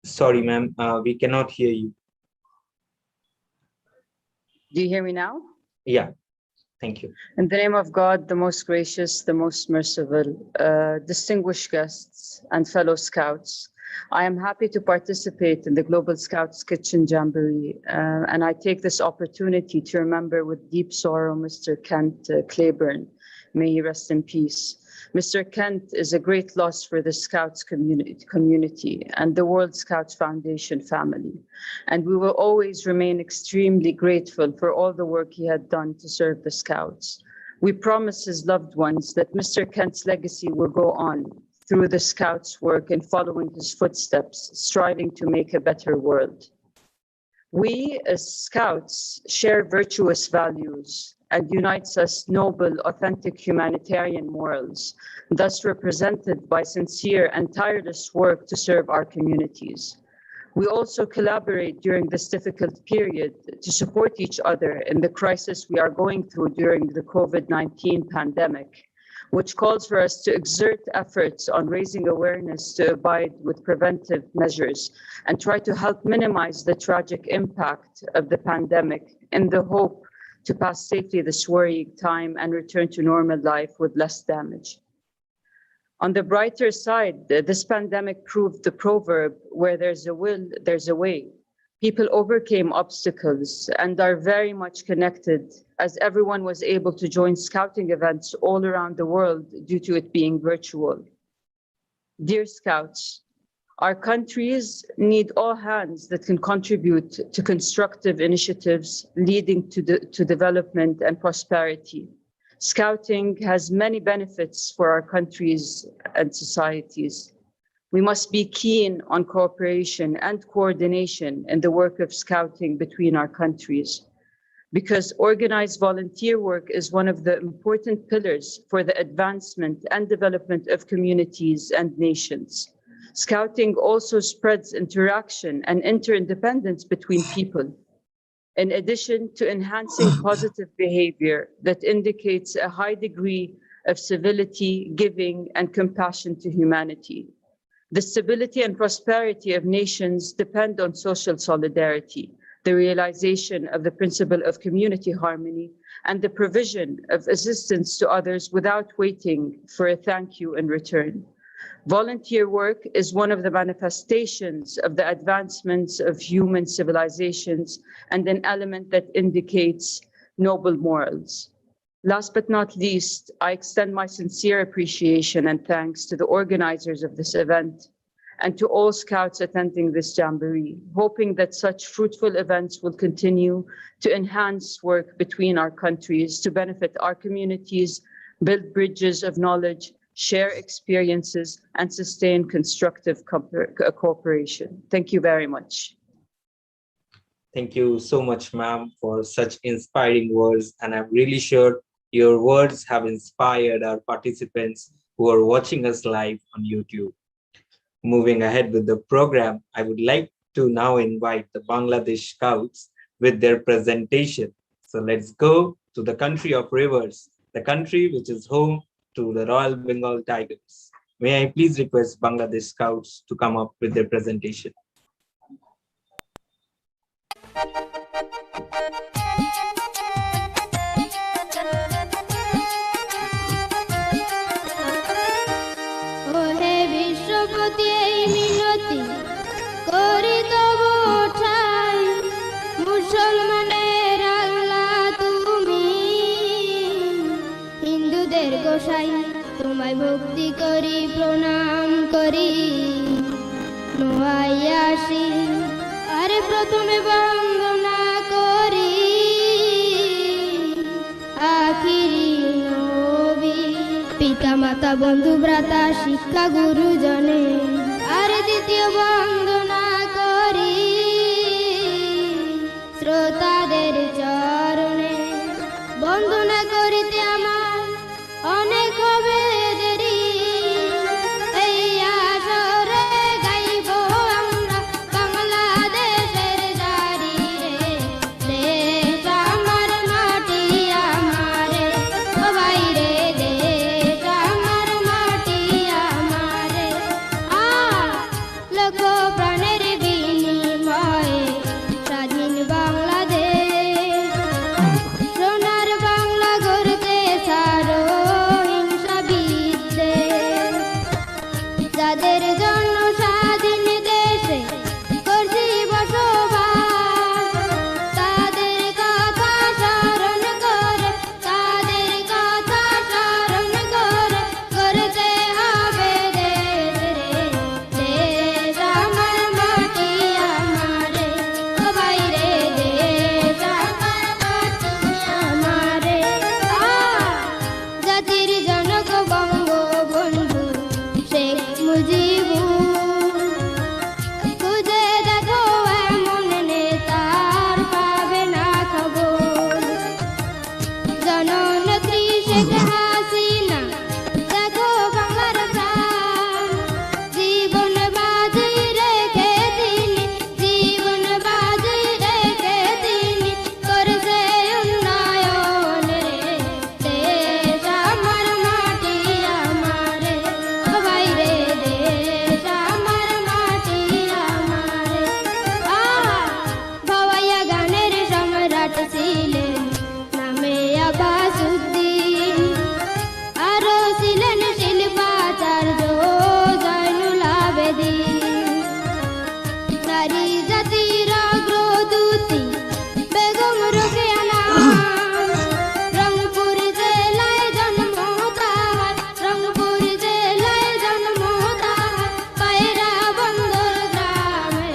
Speaker 3: Sorry, ma'am, we cannot hear you.
Speaker 14: Do you hear me now?
Speaker 3: Yeah, thank you.
Speaker 14: In the name of God, the most gracious, the most merciful, distinguished guests and fellow scouts, I am happy to participate in the Global Scouts Kitchen Jamboree, and I take this opportunity to remember with deep sorrow Mr. Kent Claiborne. May he rest in peace. Mr. Kent is a great loss for the Scouts community and the World Scouts Foundation family, and we will always remain extremely grateful for all the work he had done to serve the Scouts. We promise his loved ones that Mr. Kent's legacy will go on through the Scouts' work and following his footsteps, striving to make a better world. We as Scouts share virtuous values and unites us noble, authentic humanitarian morals, thus represented by sincere and tireless work to serve our communities. We also collaborate during this difficult period to support each other in the crisis we are going through during the COVID-19 pandemic, which calls for us to exert efforts on raising awareness to abide with preventive measures and try to help minimize the tragic impact of the pandemic in the hope to pass safely this worrying time and return to normal life with less damage. On the brighter side, this pandemic proved the proverb, where there's a will, there's a way. People overcame obstacles and are very much connected, as everyone was able to join scouting events all around the world due to it being virtual. Dear Scouts, our countries need all hands that can contribute to constructive initiatives leading to development and prosperity. Scouting has many benefits for our countries and societies. We must be keen on cooperation and coordination in the work of scouting between our countries, because organized volunteer work is one of the important pillars for the advancement and development of communities and nations. Scouting also spreads interaction and interdependence between people, in addition to enhancing positive behavior that indicates a high degree of civility, giving, and compassion to humanity. The stability and prosperity of nations depend on social solidarity, the realization of the principle of community harmony, and the provision of assistance to others without waiting for a thank you in return. Volunteer work is one of the manifestations of the advancements of human civilizations and an element that indicates noble morals. Last but not least, I extend my sincere appreciation and thanks to the organizers of this event and to all Scouts attending this Jamboree, hoping that such fruitful events will continue to enhance work between our countries to benefit our communities, build bridges of knowledge, share experiences, and sustain constructive cooperation. Thank you very much.
Speaker 3: Thank you so much, ma'am, for such inspiring words. And I'm really sure your words have inspired our participants who are watching us live on YouTube. Moving ahead with the program, I would like to now invite the Bangladesh Scouts with their presentation. So let's go to the country of rivers, the country which is home to the Royal Bengal Tigers. May I please request Bangladesh Scouts to come up with their presentation.
Speaker 15: তোমায় ভক্তি করি প্রণাম করি নোয়াই আসি আরে প্রথমে বন্দনা করি আখিরি নবী পিতা মাতা বন্ধু ভ্রাতা শিক্ষা গুরুজনে আরে দ্বিতীয় বন্দনা করি শ্রোতাদের চরণে বন্দনা করিতে আমার অনেক হবে দেরি এই আসরে গাইব আমরা বাংলাদেশের জারি রে দেশ আমার মাটি আমারে ও ভাই রে দেশ আমার মাটি আমারে লক্ষ প্রাণের বিনিময়ে স্বাধীন বাংলাদেশ সোনার বাংলা গড়তে ছাড়ো যাদের জন্য স্বাধীন দেশে করছি বসবাস তাদের কথা স্মরণ করে তাদের কথা স্মরণ করে করতে হবে দেশ রে দেশ আমার মাটি আমারে ও ভাই রে দেশ আমার মাটি আমারে জাতির জনক বঙ্গবন্ধু শেখ মুজিবুর খুঁজে দেখো এমন নেতার পাবে না খবর জননেত্রী শেখ হাসিনা দেখো বাংলার প্রাণ জীবন বাজি রেখে তিনি জীবন বাজি রেখে তিনি করেছে উন্নয়ন রে দেশ আমার মাটি আমারে ও ভাই রে দেশ আমার মাটি আমারে ভাওয়াইয়া গানের সম্রাট ছিলেন নামে আব্বাসউদ্দিন আরো ছিলেন শিল্পাচার্য জয়নুল আবেদিন নারী জাতির অগ্রদূতী বেগম রোকেয়া নাম রংপুর জেলায় জন্ম তাহার রংপুর জেলায় জন্ম তাহার পায়রা বন্দর গ্রামে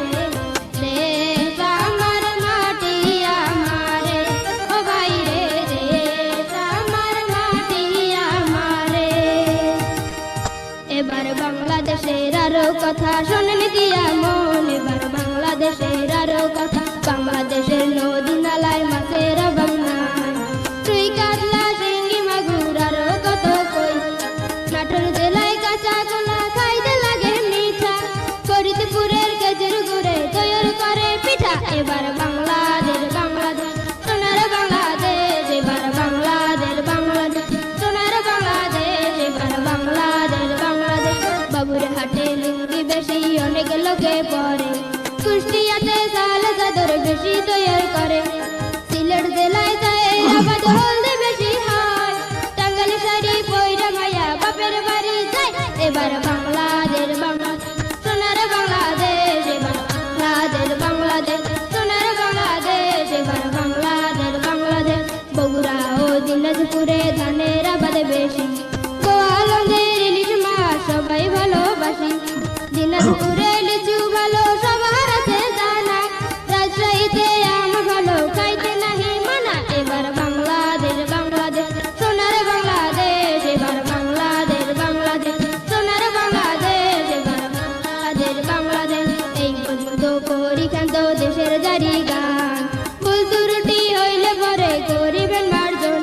Speaker 15: দেশ আমার মাটি আমারে ও ভাই রে দেশ আমার মাটি আমারে এবার বাংলাদেশের আরো কথা শোনেন দিয়া মন এবার বাংলাদেশের আরো কথা বাংলাদেশের নদী নালায় মাছের বাংলায় তুই কাতলা শিঙ্গি মাগুর আরো কত কই নাটোর জেলায় কাঁচা কলা খাইতে লাগে মিঠা ফরিদপুরের গেজের গুড়ে তৈরি করে পিঠা এবার বাংলাদেশ বাংলাদেশ সোনার বাংলাদেশ এবার বাংলাদেশ বাংলাদেশ সোনার বাংলাদেশ এবার বাংলাদেশ বাংলাদেশ বাবুর হাটে লুঙ্গি বেশি অনেক লোকে পরে কুষ্টিয়াতে চাল চাদর বেশি তৈরি করে সিলেট জেলায় যায় আবাদ হলদে বেশি হয় টাঙ্গাইল শাড়ি পয়রা মায়া বাপের বাড়ি যায় এবার বাংলাদেশ বাংলাদেশ সোনার বাংলাদেশ এবার বাংলাদেশ বাংলাদেশ সোনার বাংলাদেশ এবার বাংলাদেশ বাংলাদেশ বগুড়া ও দিনাজপুরে ধানের আবাদ বেশি গোয়ালন্দের ইলিশ মাছ সবাই ভালোবাসি দিনাজপুরে লিচু ভালো সবার আছে জানা রাজশাহীতে আম ভালো খাইতে নাহি মানা এবার বাংলাদেশ বাংলাদেশ সোনার বাংলাদেশ এবার বাংলাদেশ বাংলাদেশ সোনার বাংলাদেশ এবার বাংলাদেশ বাংলাদেশ এই পর্যন্ত করি কান্ত দেশের জারি গান ভুল ত্রুটি হইলে পরে করিবেন মার্জন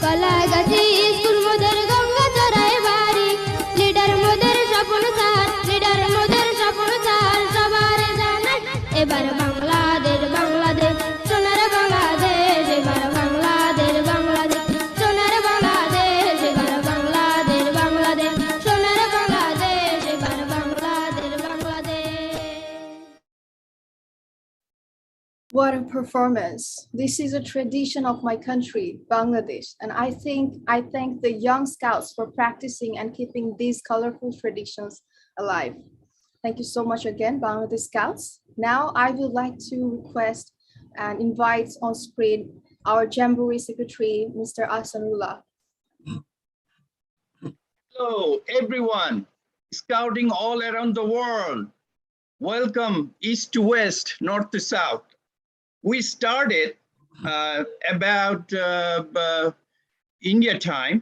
Speaker 15: কলাগাছি স্কুল মোদের গঙ্গা চড়ায় বাড়ি লিডার মোদের স্বপ্ন সার লিডার মোদের স্বপ্ন সার সবার জানাই এবার বাংলাদেশ বাংলাদেশ সোনার বাংলাদেশ এবার বাংলাদেশ বাংলাদেশ সোনার বাংলাদেশ এবার বাংলাদেশ বাংলাদেশ সোনার বাংলাদেশ এবার Bangladesh Bangladesh
Speaker 4: What a performance. This is a tradition of my country, Bangladesh. And I thank the young scouts for practicing and keeping these colorful traditions alive. Thank you so much again, Bangladesh Scouts. Now I would like to request and invite on screen our Jamboree Secretary, Mr. Asanullah.
Speaker 2: Hello, everyone, scouting all around the world. Welcome east to west, north to south. We started about India time,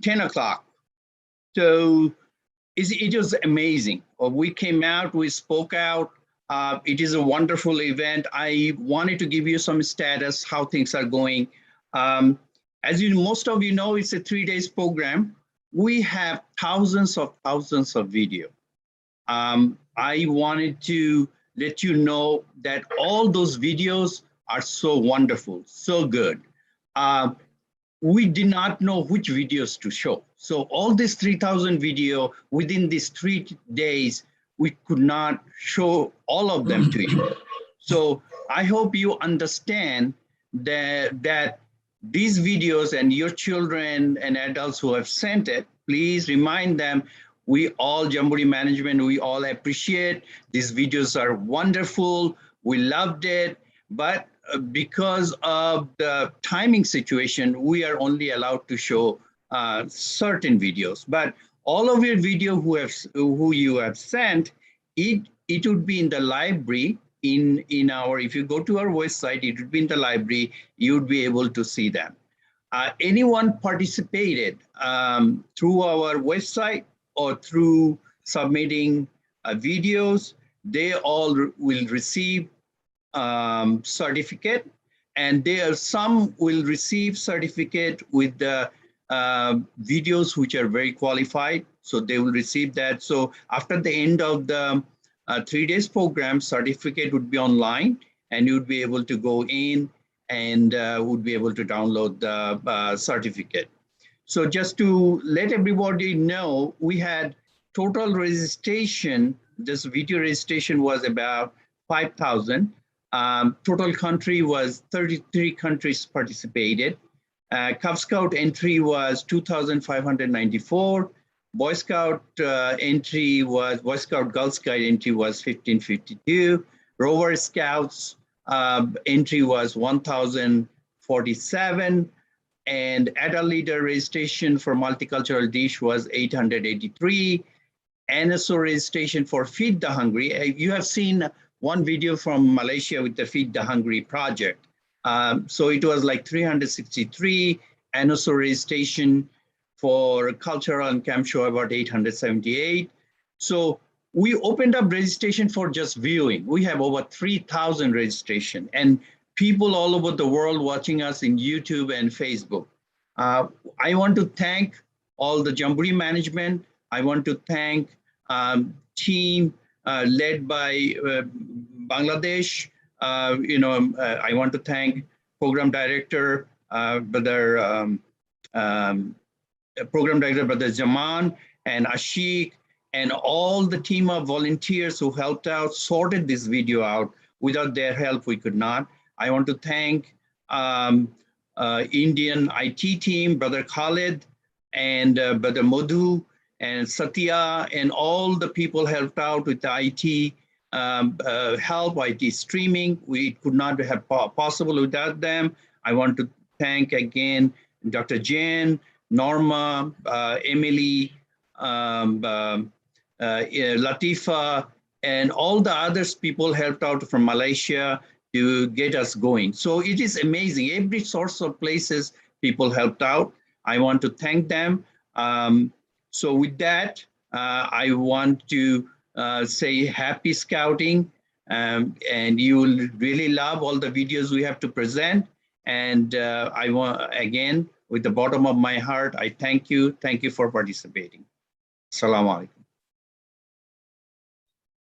Speaker 2: 10 o'clock. So it was amazing. We came out, we spoke out. It is a wonderful event. I wanted to give you some status, how things are going. As most of you know, it's a 3 days program. We have thousands of video. I wanted to let you know that all those videos are so wonderful, so good. We did not know which videos to show. So all these 3,000 video within these 3 days, we could not show all of them to you. So I hope you understand that these videos and your children and adults who have sent it, please remind them we all, Jamboree management, we all appreciate. These videos are wonderful. We loved it. But because of the timing situation, we are only allowed to show certain videos. But all of your video who you have sent, it would be in the library in our, if you go to our website, it would be in the library, you would be able to see them. Anyone participated through our website or through submitting videos, they all will receive certificate, and some will receive certificate with the videos which are very qualified, so they will receive that. So after the end of the 3 days program, certificate would be online, and you would be able to go in and would be able to download the certificate. So just to let everybody know, we had total registration. This video registration was about 5,000. Total country was 33 countries participated. Cub Scout entry was 2,594. Boy Scout Boy Scout Girl Scout entry was 1,552. Rover Scouts entry was 1,047. And adult leader registration for multicultural dish was 883. NSO registration for Feed the Hungry. You have seen one video from Malaysia with the Feed the Hungry project. So it was like 363. NSO registration for cultural and camp show about 878. So we opened up registration for just viewing. We have over 3,000 registration, and people all over the world watching us in YouTube and Facebook. I want to thank all the Jamboree management. I want to thank team led by Bangladesh. I want to thank Program Director, Brother Zaman and Ashik and all the team of volunteers who helped out, sorted this video out. Without their help, we could not. I want to thank Indian IT team, Brother Khalid and Brother Madhu and Satya and all the people helped out with the IT help, IT streaming. We could not have possible without them. I want to thank again Dr. Jen, Norma, Emily, Latifa, and all the others people helped out from Malaysia to get us going. So it is amazing. Every source of places people helped out. I want to thank them. So with that, I want to say happy scouting, and you will really love all the videos we have to present. And I want, again, with the bottom of my heart, I thank you. Thank you for participating. Assalamu alaikum.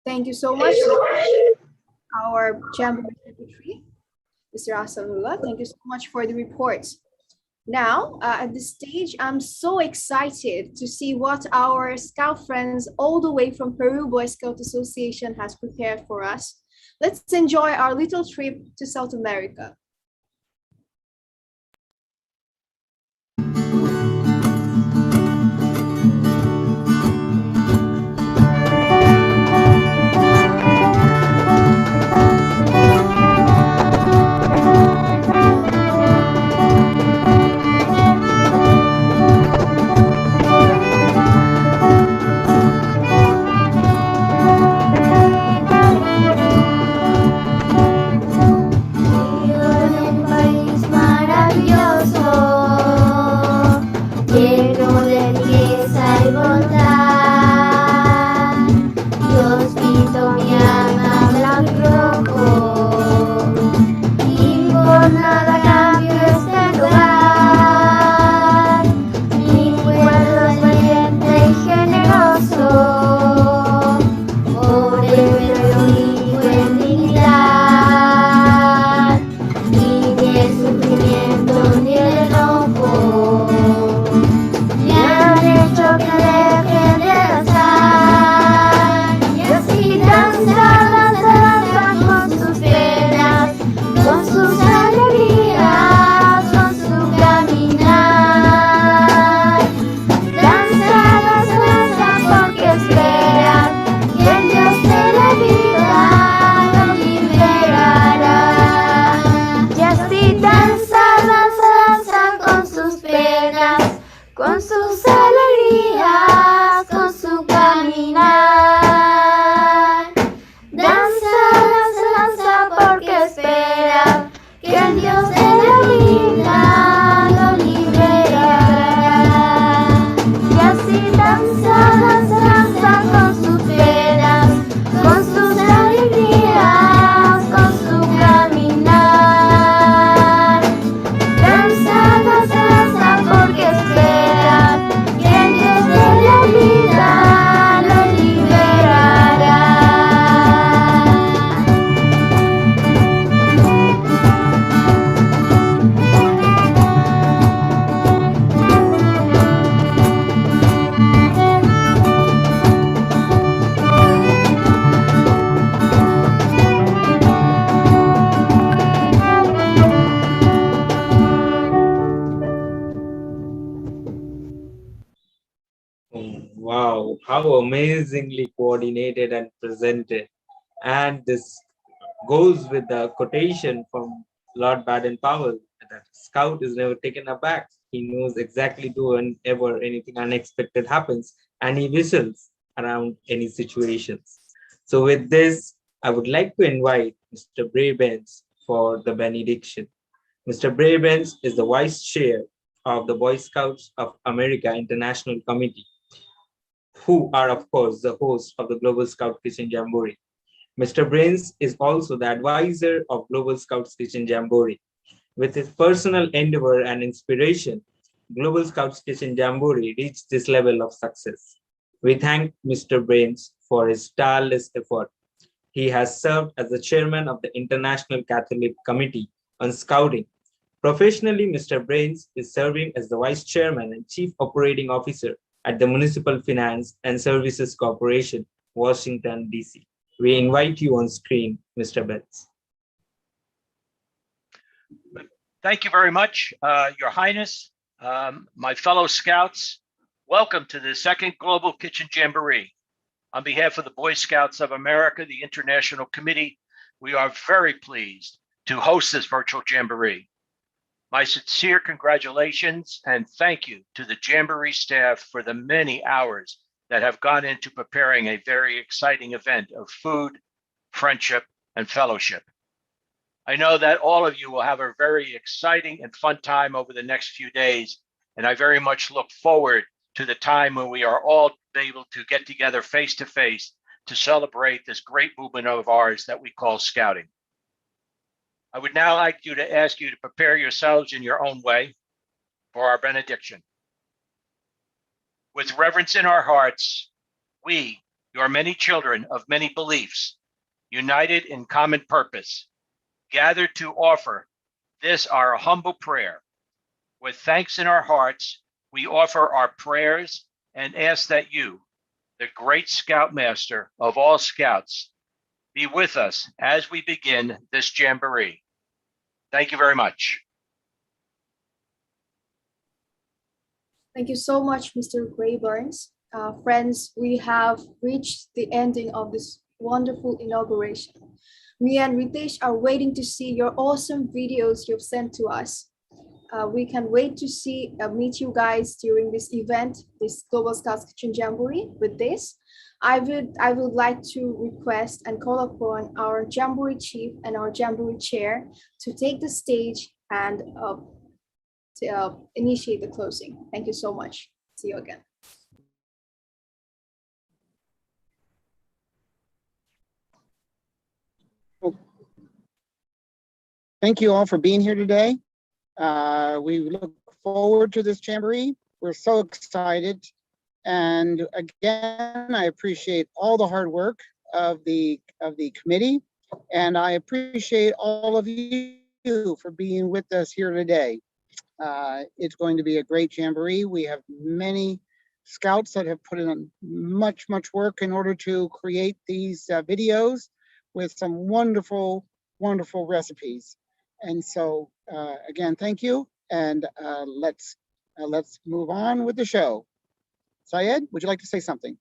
Speaker 4: Thank you so much, our Jamboree Secretary, Mr. Asalullah. Thank you so much for the report. Now, at this stage, I'm so excited to see what our Scout friends all the way from Peru Boy Scout Association has prepared for us. Let's enjoy our little trip to South America.
Speaker 3: Wow, how amazingly coordinated and presented. And this goes with the quotation from Lord Baden-Powell that Scout is never taken aback. He knows exactly whenever anything unexpected happens, and he whistles around any situations. So with this, I would like to invite Mr. Brabens for the benediction. Mr. Brabens is the Vice Chair of the Boy Scouts of America International Committee, who are, of course, the host of the Global Scout Kitchen Jamboree. Mr. Brains is also the advisor of Global Scouts Kitchen Jamboree. With his personal endeavor and inspiration, Global Scouts Kitchen Jamboree reached this level of success. We thank Mr. Brains for his tireless effort. He has served as the chairman of the International Catholic Committee on Scouting. Professionally, Mr. Brains is serving as the vice chairman and chief operating officer at the Municipal Finance and Services Corporation, Washington, D.C. We invite you on screen, Mr. Betts.
Speaker 16: Thank you very much, Your Highness, my fellow Scouts. Welcome to the second Global Kitchen Jamboree. On behalf of the Boy Scouts of America, the International Committee, we are very pleased to host this virtual Jamboree. My sincere congratulations and thank you to the Jamboree staff for the many hours that have gone into preparing a very exciting event of food, friendship, and fellowship. I know that all of you will have a very exciting and fun time over the next few days, and I very much look forward to the time when we are all able to get together face to face to celebrate this great movement of ours that we call Scouting. I would now like to ask you to prepare yourselves in your own way for our benediction. With reverence in our hearts, we, your many children of many beliefs, united in common purpose, gathered to offer this our humble prayer. With thanks in our hearts, we offer our prayers and ask that you, the great Scoutmaster of all Scouts, be with us as we begin this Jamboree. Thank you very much.
Speaker 4: Thank you so much, Mr. Gray Burns. Friends, we have reached the ending of this wonderful inauguration. Me and Ritesh are waiting to see your awesome videos you've sent to us. We can wait to meet you guys during this event, this Global Scouts Kitchen Jamboree. With this, I would like to request and call upon our Jamboree Chief and our Jamboree Chair to take the stage and initiate the closing. Thank you so much. See you again.
Speaker 8: Thank you all for being here today. We look forward to this Jamboree. We're so excited. And again, I appreciate all the hard work of the committee. And I appreciate all of you for being with us here today. It's going to be a great Jamboree. We have many Scouts that have put in much work in order to create these videos with some wonderful recipes. And so again, thank you. And let's move on with the show. Syed, would you like to say something?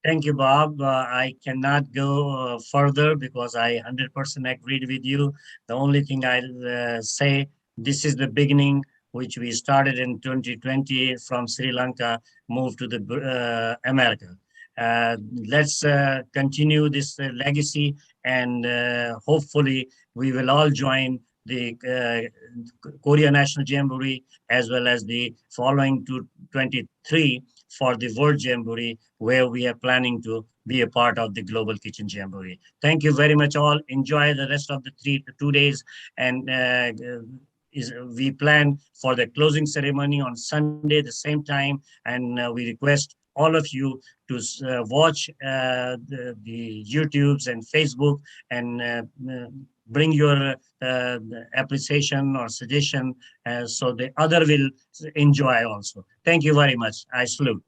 Speaker 13: Thank you, Bob. I cannot go further because I 100% agreed with you. The only thing I'll say, this is the beginning, which we started in 2020 from Sri Lanka, moved to the America. Let's continue this legacy, and hopefully we will all join the Korea National Jamboree as well as the following 2023 for the World Jamboree, where we are planning to be a part of the Global Kitchen Jamboree. Thank you very much all. Enjoy the rest of the 2 days, and we plan for the closing ceremony on Sunday the same time, and we request all of you to watch the YouTubes and Facebook, and bring your appreciation or suggestion so the other will enjoy also. Thank you very much. I salute.